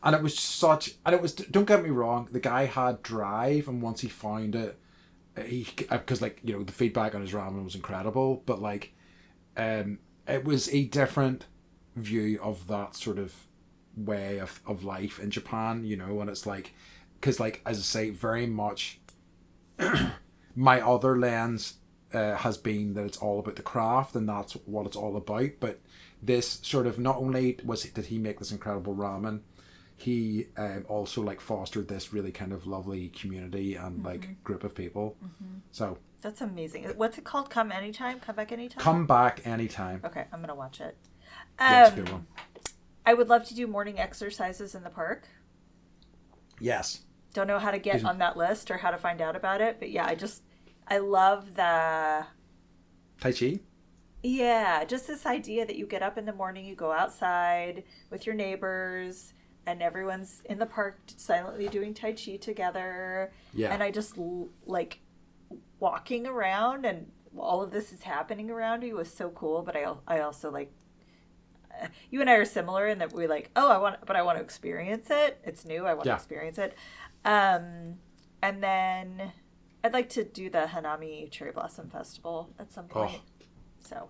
and it was such, and it was, don't get me wrong, the guy had drive, and once he found it, he, because like, you know, the feedback on his ramen was incredible, but like it was a different view of that sort of way of life in Japan, you know, and it's like, because like, as I say, very much my other lens has been that it's all about the craft, and that's what it's all about, but this sort of, not only did he make this incredible ramen, he also like fostered this really kind of lovely community and like group of people. So
That's amazing. What's it called? Come anytime? Come back anytime?
Come Back Anytime.
Okay, I'm going to watch it.
Yeah, it's a good one.
I would love to do morning exercises in the park.
Yes.
Don't know how to get on that list or how to find out about it, but yeah, I love the
Tai Chi?
Yeah, just this idea that you get up in the morning, you go outside with your neighbors, and everyone's in the park silently doing Tai Chi together.
Yeah.
And I just like walking around, and all of this is happening around you was so cool. But I also like, you and I are similar in that we like, I want to experience it. It's new. I want to experience it. And then I'd like to do the Hanami Cherry Blossom Festival at some point. So,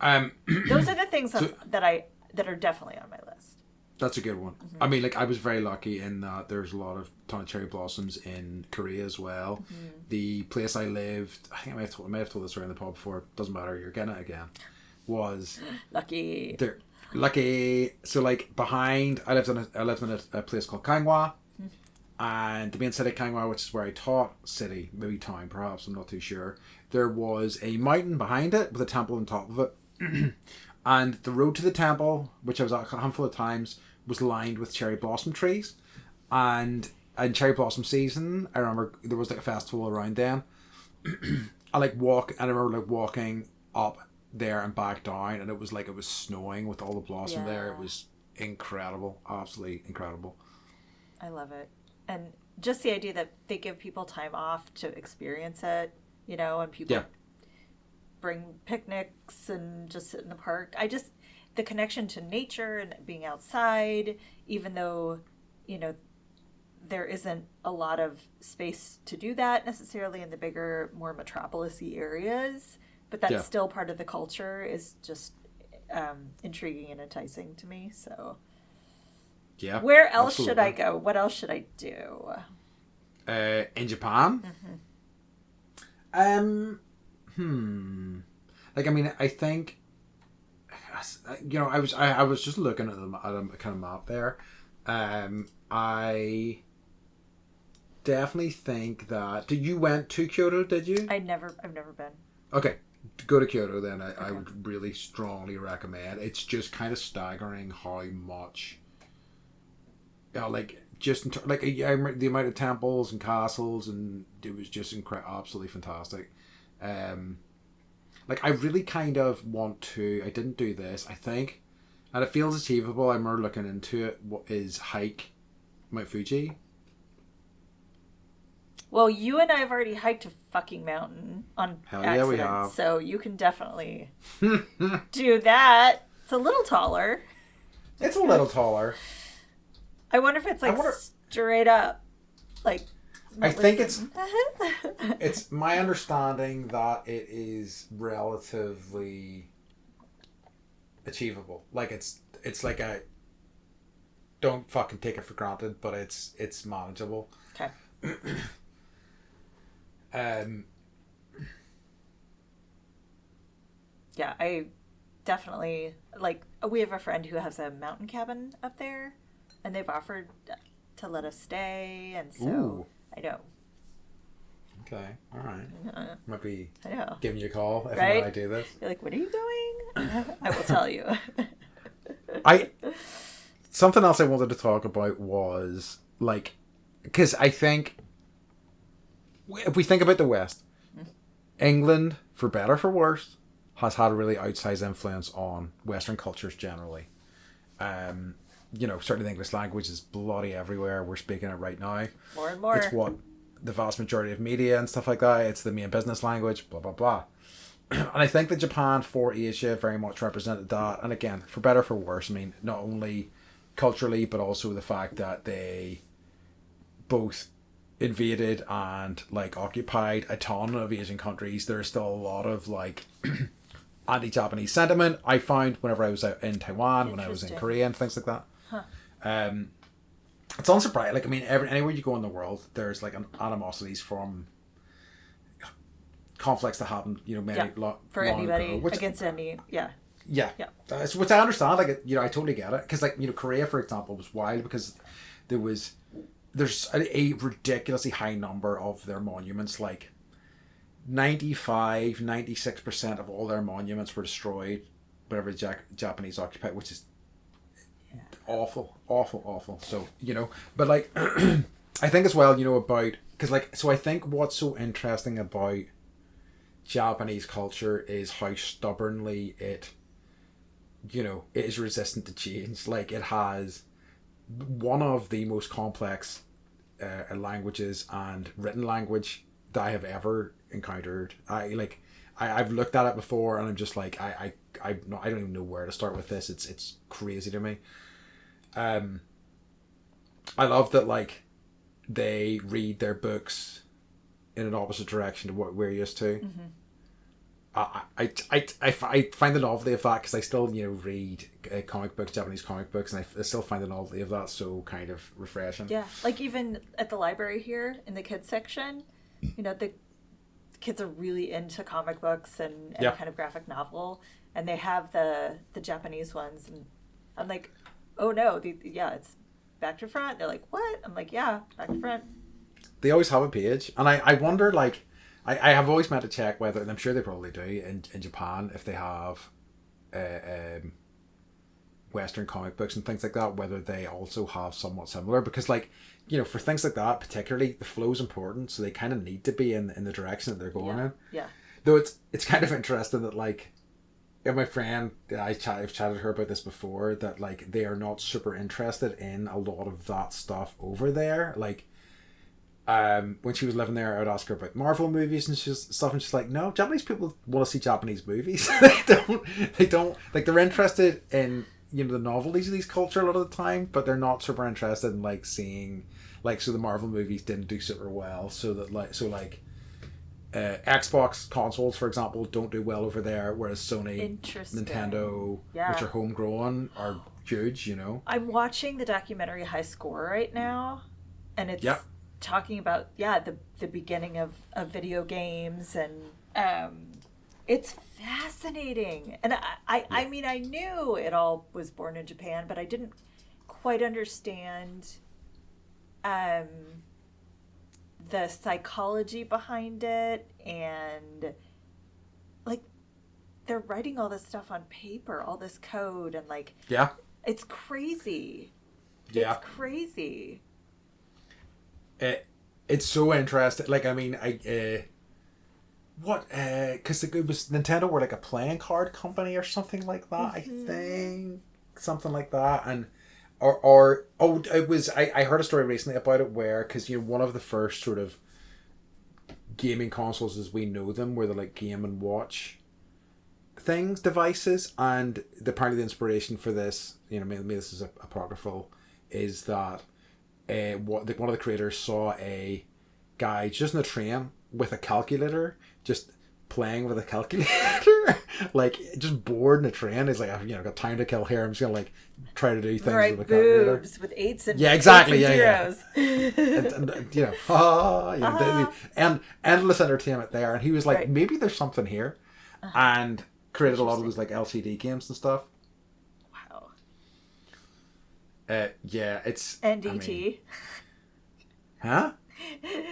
those are the things that are definitely on my list.
That's a good one. I mean, like, I was very lucky in that there's a ton of cherry blossoms in Korea as well. The place I lived, I think I may have told this story in the pub before. Doesn't matter. You're getting it again. Was
lucky.
Lucky. So like behind, I lived in a place called Kangwa, and the main city of Kangwa, which is where I taught, city, maybe town, perhaps, I'm not too sure. There was a mountain behind it with a temple on top of it. And the road to the temple, which I was at a handful of times, was lined with cherry blossom trees. And in cherry blossom season, I remember there was like a festival around then. I remember walking up there and back down, and it was snowing with all the blossom there. It was incredible, absolutely incredible.
I love it. And just the idea that they give people time off to experience it, you know, and people bring picnics and just sit in the park. The connection to nature and being outside, even though, you know, there isn't a lot of space to do that necessarily in the bigger, more metropolis-y areas, but that's still part of the culture, is just intriguing and enticing to me. So
yeah,
where else should I go? What else should I do?
In Japan? Um, Like, I mean, I think, I was just looking at a kind of map there. I definitely think that. You went to Kyoto? Did you?
I've never been.
Okay, to go to Kyoto then. I
Okay.
would really strongly recommend. It's just kind of staggering how much. Like just I remember the amount of temples and castles, and it was just absolutely fantastic. Like I really kind of want to. I didn't do this. I think, and it feels achievable. I remember looking into it. What is hike Mount Fuji?
Well, you and I have already hiked a fucking mountain on
Hell
accident,
yeah, we have.
so you can definitely do that. It's a little taller.
It's a little taller.
I wonder if it's like straight up, like.
I think it's my understanding that it is relatively achievable. Like it's like a don't fucking take it for granted, but it's manageable.
Okay. Yeah, I definitely like. We have a friend who has a mountain cabin up there, and they've offered to let us stay, and so
Ooh.
I know.
Okay, all right. Might be
I know.
giving you a call if
Right?
I do this.
You're like, when are you going? I will tell you.
Something else I wanted to talk about was like, because I think if we think about the West, England, for better or for worse, has had a really outsized influence on Western cultures generally. Certainly the English language is bloody everywhere. We're speaking it right now.
More and more.
It's what the vast majority of media and stuff like that. It's the main business language. Blah blah blah. And I think that Japan for Asia very much represented that. And again, for better or for worse, I mean, not only culturally, but also the fact that they both invaded and like occupied a ton of Asian countries. There's still a lot of like anti-Japanese sentiment I found whenever I was out in Taiwan, when I was in Korea and things like that.
Huh.
It's unsurprising. Like I mean, anywhere you go in the world, there's like animosities from conflicts that happen.
For
long
anybody
ago,
against any. Yeah.
Yeah. Which I understand. Like I totally get it because Korea, for example, was wild because there's a ridiculously high number of their monuments. Like 96% of all their monuments were destroyed whenever the Japanese occupied, which is awful. So but like I think as well about because I think what's so interesting about Japanese culture is how stubbornly it is resistant to change. Like it has one of the most complex languages and written language that I have ever encountered. I've looked at it before and I'm just like I don't even know where to start with this. It's crazy to me. I love that like they read their books in an opposite direction to what we're used to. I find the novelty of that because I still read comic books, Japanese comic books, and I still find the novelty of that so kind of refreshing.
Yeah, like even at the library here in the kids section, the kids are really into comic books and kind of graphic novel, and they have the Japanese ones, and I'm like, oh no, it's back to front. They're like, what? I'm like, yeah, back to front.
They always have a page, and I wonder like. I have always meant to check whether, and I'm sure they probably do in Japan, if they have Western comic books and things like that, whether they also have somewhat similar. Because for things like that, particularly, the flow's important, so they kind of need to be in the direction that they're going in.
Yeah.
Though it's kind of interesting that my friend, I've chatted to her about this before, that they are not super interested in a lot of that stuff over there. When she was living there, I would ask her about Marvel movies and stuff, and she's like, "No, Japanese people want to see Japanese movies. They don't they're interested in the novelties of these culture a lot of the time, but they're not super interested in seeing so the Marvel movies didn't do super well, so that Xbox consoles, for example, don't do well over there, whereas Sony, Nintendo, which are homegrown, are huge.
I'm watching the documentary High Score right now, and it's talking about the beginning of video games, and it's fascinating. And I mean, I knew it all was born in Japan, but I didn't quite understand the psychology behind it, and like they're writing all this stuff on paper, all this code, and like it's crazy. It's crazy.
It's so interesting. Like, I mean, because it was Nintendo were like a playing card company or something like that. I think something like that, and it was. I heard a story recently about it where, because one of the first sort of gaming consoles as we know them were the like Game and Watch devices, and apparently the inspiration for this, maybe this is apocryphal, is that one of the creators saw a guy just in a train with a calculator, just playing with a calculator, like just bored in a train. He's like, got time to kill here. I'm just gonna like try to do things with a calculator.
Boobs with eights and
exactly,
zeros.
And endless entertainment there. And he was like, maybe there's something here, and created a lot of those like LCD games and stuff.
Wow.
It's
and ET.
Huh?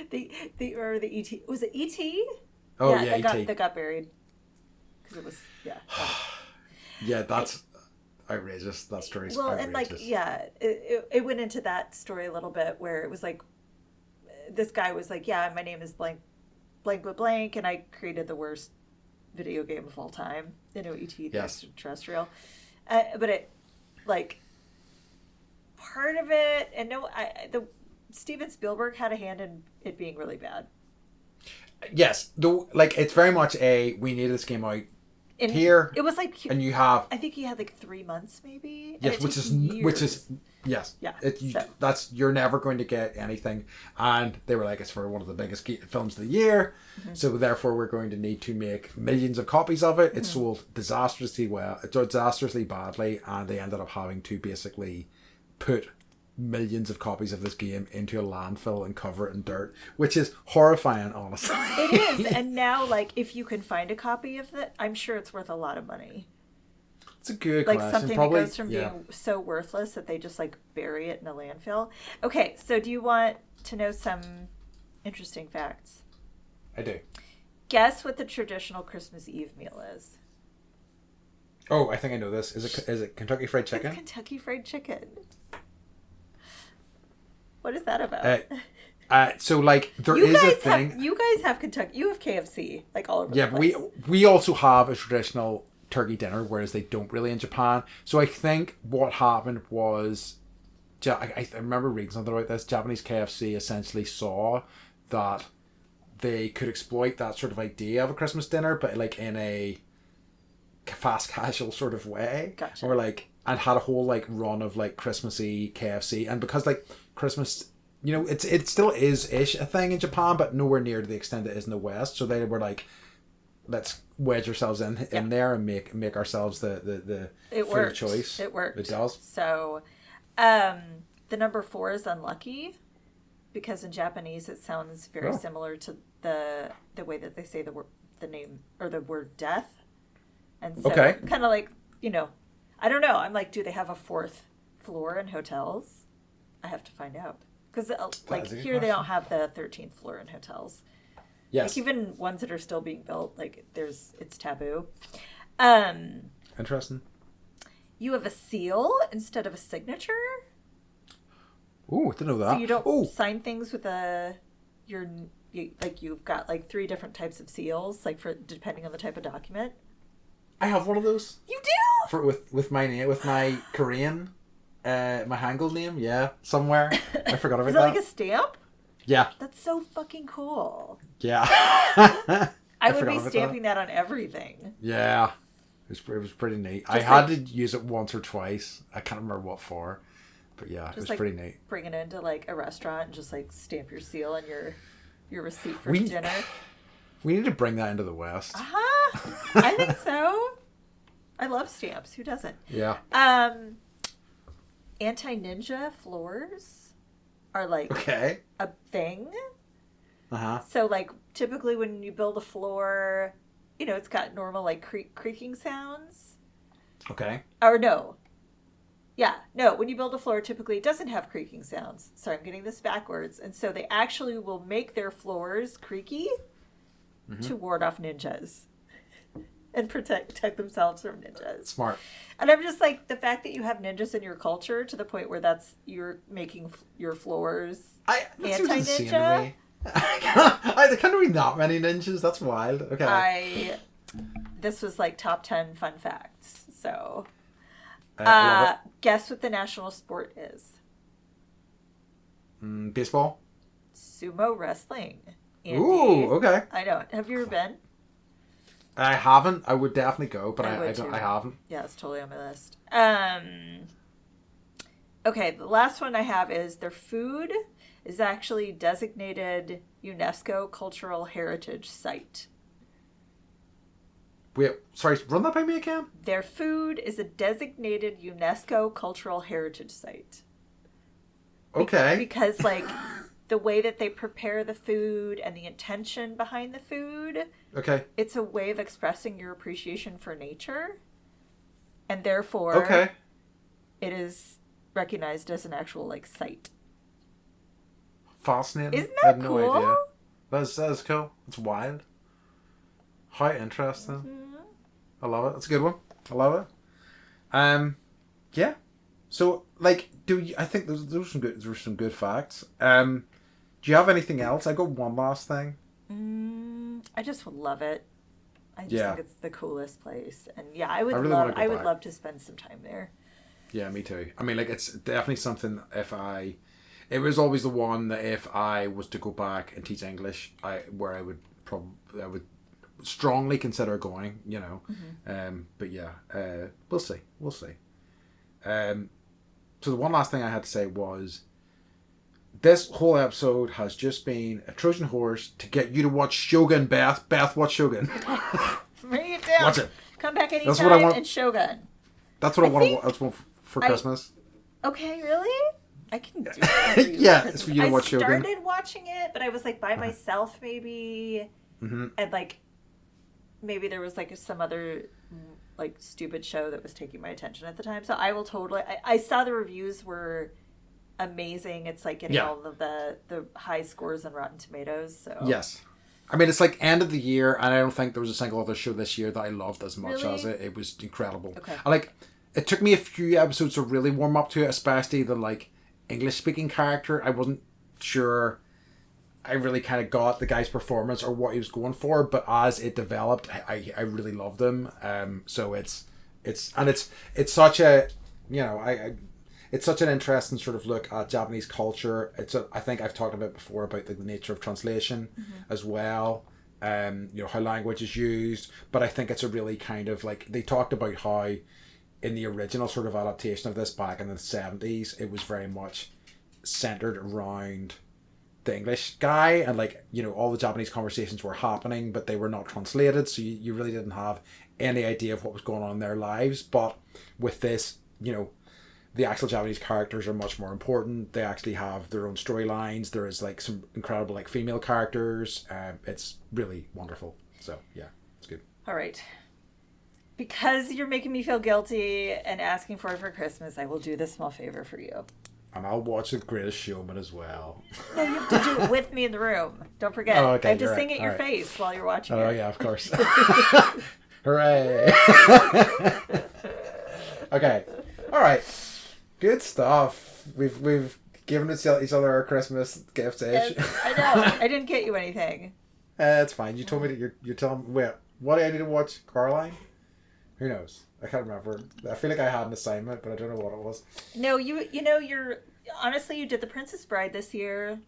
the ET, was it ET?
Oh yeah, ET.
That got buried because it was
that's outrageous. That story's
outrageous.
And
like it went into that story a little bit where it was like this guy was like, my name is blank blank blank, and I created the worst video game of all time, E.T. the Extraterrestrial, but it like part of it, and Steven Spielberg had a hand in it being really bad.
Yes, though, like it's very much we needed this game out here.
It was like,
and you have.
I think he had like 3 months, maybe.
Yes, which is yes.
Yeah.
That's you're never going to get anything, and they were like, it's for one of the biggest films of the year, so therefore we're going to need to make millions of copies of it. It sold disastrously badly, and they ended up having to basically put millions of copies of this game into a landfill and cover it in dirt, which is horrifying, honestly.
It is. And now, like, if you can find a copy of it, I'm sure it's worth a lot of money.
It's a good question.
Something probably, that goes from being so worthless that they just like bury it in a landfill. Okay, so do you want to know some interesting facts?
I do.
Guess what the traditional Christmas Eve meal is.
Oh, I think I know this. Is it Kentucky Fried Chicken?
It's Kentucky Fried Chicken. What is that about?
So like there is a thing.
You guys have Kentucky. You have KFC like all over the
place. Yeah, we also have a traditional turkey dinner, whereas they don't really in Japan. So I think what happened was, I remember reading something about this. Japanese KFC essentially saw that they could exploit that sort of idea of a Christmas dinner, but like in a fast casual sort of way.
Gotcha.
Or like, and had a whole like run of like Christmassy KFC, and because like Christmas, it still is ish a thing in Japan, but nowhere near to the extent it is in the West. So they were like, let's wedge ourselves in there and make ourselves the food of choice.
It worked.
It does.
So, the number 4 is unlucky, because in Japanese it sounds very similar to the way that they say the name or the word death, and so kind of like I don't know. I'm like, do they have a 4th floor in hotels? I have to find out, because like here they don't have the 13th floor in hotels.
Yes.
Like even ones that are still being built, like it's taboo.
Interesting.
You have a seal instead of a signature.
Ooh, I didn't know that.
So you don't sign things with you've got like 3 different types of seals, like for depending on the type of document.
I have one of those.
You do?
With my name, with my Korean, my Hangul name, somewhere. I forgot about that.
Is it like a stamp?
Yeah.
That's so fucking cool.
Yeah.
I would be stamping that on everything.
Yeah. It was pretty neat. I had to use it once or twice. I can't remember what for. But yeah, it was pretty neat.
Bring it into like a restaurant and just like stamp your seal on your receipt for dinner.
We need to bring that into the West.
I think so. I love stamps. Who doesn't?
Yeah.
Anti-ninja floors are like
okay.
a thing.
Uh-huh.
So like typically when you build a floor, it's got normal like creaking sounds.
Okay.
Or no. Yeah, no, when you build a floor, typically it doesn't have creaking sounds. Sorry, I'm getting this backwards. And so they actually will make their floors creaky to ward off ninjas and protect themselves from ninjas.
Smart.
And I'm just like, the fact that you have ninjas in your culture to the point where you're making your floors anti-ninja.
There can't be that many ninjas. That's wild. Okay.
This was like top 10 fun facts. So... guess what the national sport is?
Baseball?
Sumo wrestling. Andy.
Ooh, okay.
I know. Have you ever been?
I haven't. I would definitely go, but I haven't.
Yeah, it's totally on my list. Okay, the last one I have is their food is actually designated UNESCO Cultural Heritage Site.
Wait, sorry, run that by me again?
Their food is a designated UNESCO Cultural Heritage Site.
Okay.
Because, like, the way that they prepare the food and the intention behind the food,
okay,
it's a way of expressing your appreciation for nature. And therefore,
okay,
it is recognized as an actual, like, site.
Fascinating.
Isn't that cool? I had no idea.
That is cool. It's wild. How interesting. Mm-hmm. I love it. It's a good one. I love it. Yeah. So, like, I think those were some good facts. Do you have anything else? I got one last thing.
I just love it. I just think it's the coolest place, and yeah, I would love to spend some time there.
Yeah, me too. I mean, like, it's definitely something. It was always the one that if I was to go back and teach English, I would strongly consider going, but yeah, we'll see. So the one last thing I had to say was, this whole episode has just been a Trojan horse to get you to watch Shogun, Beth. Beth, watch Shogun.
Bring it down.
Watch it.
Come back anytime and Shogun.
That's what I want for Christmas.
Okay, really? I can do that.
Yeah, it's for you to watch Shogun.
I started watching it, but I was like by myself maybe, and like maybe there was like some other like stupid show that was taking my attention at the time. So I will totally. I saw the reviews were amazing. It's like getting all of the high scores on Rotten Tomatoes. So
yes, I mean it's like end of the year, and I don't think there was a single other show this year that I loved as much as it. It was incredible. Okay. It took me a few episodes to really warm up to it, especially the like English speaking character. I wasn't sure I really kind of got the guy's performance or what he was going for, but as it developed, I really loved him. So it's such a, it's such an interesting sort of look at Japanese culture. I think I've talked about before about the nature of translation as well. How language is used, but I think it's a really kind of like, they talked about how in the original sort of adaptation of this back in the 70s, it was very much centered around the English guy, and like, all the Japanese conversations were happening, but they were not translated, so you really didn't have any idea of what was going on in their lives. But with this, the actual Japanese characters are much more important. They actually have their own storylines. There is like some incredible like female characters. It's really wonderful. So yeah, it's good.
All right. Because you're making me feel guilty and asking for it for Christmas, I will do this small favor for you.
And I'll watch The Greatest Showman as well.
No, you have to do it with me in the room. Don't forget.
Oh, okay,
I have to sing at your face while you're watching it.
Oh, yeah, of course. Hooray. Okay. All right. Good stuff. We've given each other our Christmas gifts.
Yes, I know. I didn't get you anything.
It's fine. You told me that you're telling me. Wait, what do I need to watch? Caroline? Who knows? I can't remember. I feel like I had an assignment, but I don't know what it was.
No, you're honestly, you did The Princess Bride this year.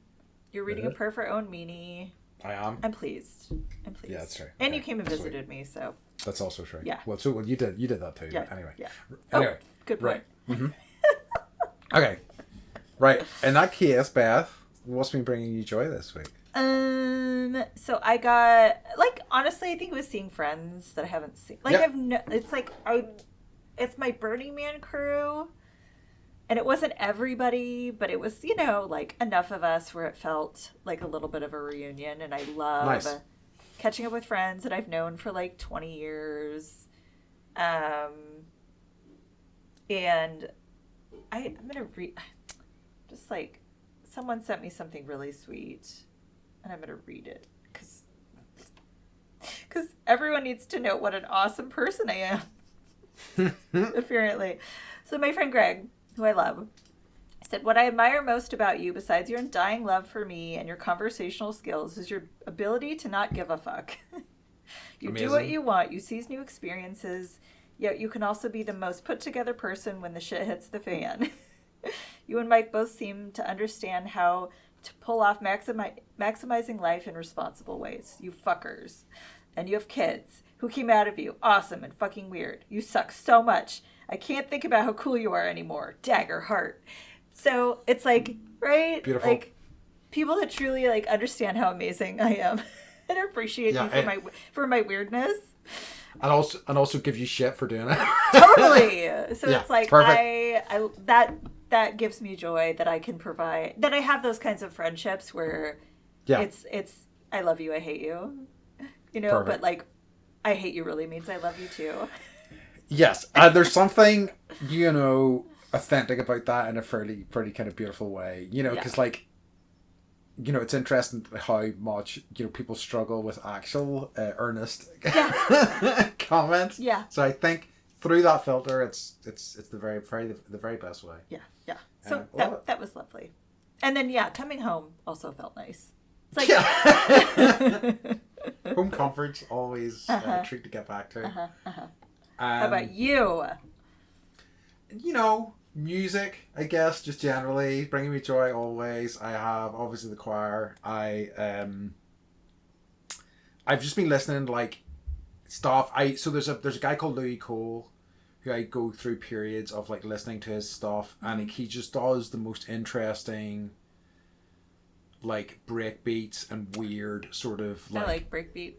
You're reading A Prayer for Own Meanie.
I am.
I'm pleased.
Yeah, that's true.
And you came and visited me, so.
That's also true.
Yeah.
Well, you did that too.
Yeah.
Anyway.
Yeah.
Anyway.
Good point.
Right. Mm-hmm. Okay. Right. In that case, Beth, what's been bringing you joy this week?
So I got, like, honestly, I think it was seeing friends that I haven't seen. Like, it's like, it's my Burning Man crew. And it wasn't everybody, but it was, you know, like enough of us where it felt like a little bit of a reunion. And I love catching up with friends that I've known for like 20 years. And I'm going to read, just like, someone sent me something really sweet, and I'm going to read it because everyone needs to know what an awesome person I am, apparently. So my friend Greg, who I love, said, what I admire most about you, besides your undying love for me and your conversational skills, is your ability to not give a fuck. You Amazing. Do what you want. You seize new experiences, yet you can also be the most put-together person when the shit hits the fan. You and Mike both seem to understand how to pull off maximizing life in responsible ways. You fuckers. And you have kids who came out of you. Awesome and fucking weird. You suck so much. I can't think about how cool you are anymore. Dagger heart. So it's like, right?
Beautiful.
Like, people that truly like understand how amazing I am and appreciate me for my weirdness.
And also give you shit for doing it.
Totally. So it's like that gives me joy that I can provide, that I have those kinds of friendships where it's I love you, I hate you. You know, Perfect. But like I hate you really means I love you too.
Yes. There's something, you know, authentic about that in a pretty kind of beautiful way. You know, because like, you know, it's interesting how much, you know, people struggle with actual earnest comments.
Yeah.
So I think through that filter, it's the very best way.
Yeah. Yeah. So that was lovely. And then coming home also felt nice. It's like
home comfort's always a treat to get back to.
How about you?
You know, music, I guess, just generally bringing me joy always. I have obviously the choir. I've just been listening to like stuff. So there's a guy called Louis Cole who I go through periods of like listening to his stuff, and he just does the most interesting like break beats and weird sort of like.
I like breakbeat.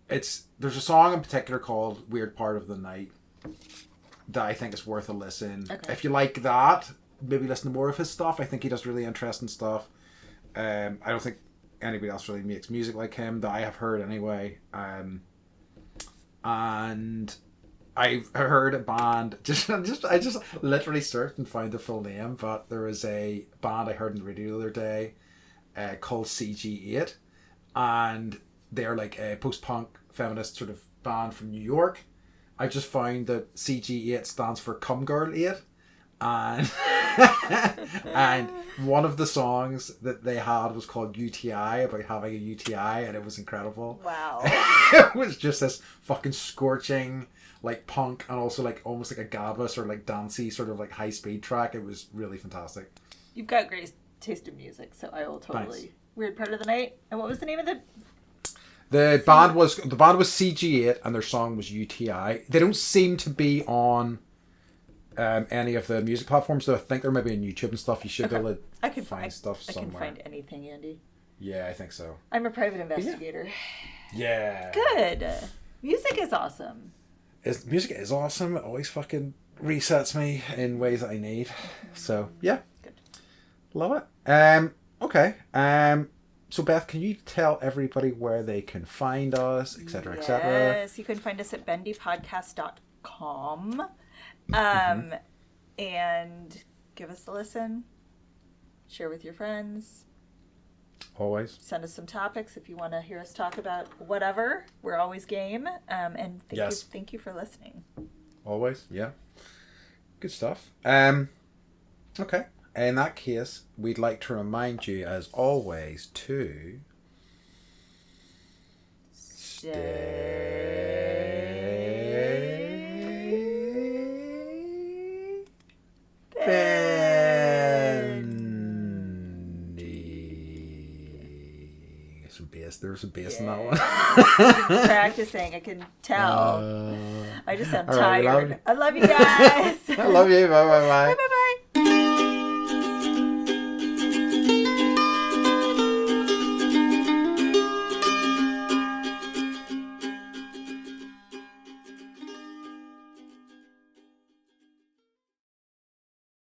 There's a song in particular called "Weird Part of the Night" that I think is worth a listen. Okay. If you like that, maybe listen to more of his stuff. I think he does really interesting stuff. I don't think anybody else really makes music like him that I have heard anyway. And I've heard a band. I just literally searched and found the full name, but there was a band I heard on the radio the other day called CG8, and they're like a post-punk feminist sort of band from New York. I just found that CG8 stands for Cum Girl 8, and and one of the songs that they had was called UTI, about having a UTI, and it was incredible.
Wow.
It was just this fucking scorching like punk, and also like almost like a gabba or like dancey sort of like high speed track. It was really fantastic.
You've got great taste in music, so I will totally. Thanks. Weird Part of the Night. And what was the name of the?
The band was CG8, and their song was UTI. They don't seem to be on any of the music platforms, so I think they're maybe on YouTube and stuff. You should be able to find stuff somewhere.
I can find anything, Andy.
Yeah, I think so.
I'm a private investigator.
Yeah.
Good. Music is awesome.
Music is awesome. It always fucking resets me in ways that I need. So yeah.
Good.
Love it. Okay. So Beth, can you tell everybody where they can find us, etc., etc.?
Yes, you can find us at bendypodcast.com. And give us a listen. Share with your friends.
Always.
Send us some topics if you want to hear us talk about whatever. We're always game. And thank you for listening.
Always, yeah. Good stuff. Okay. In that case, we'd like to remind you, as always, to stay bendy. There's some bass in that one.
I'm practicing, I can tell. I just sound tired. I love you guys.
I love you. Bye.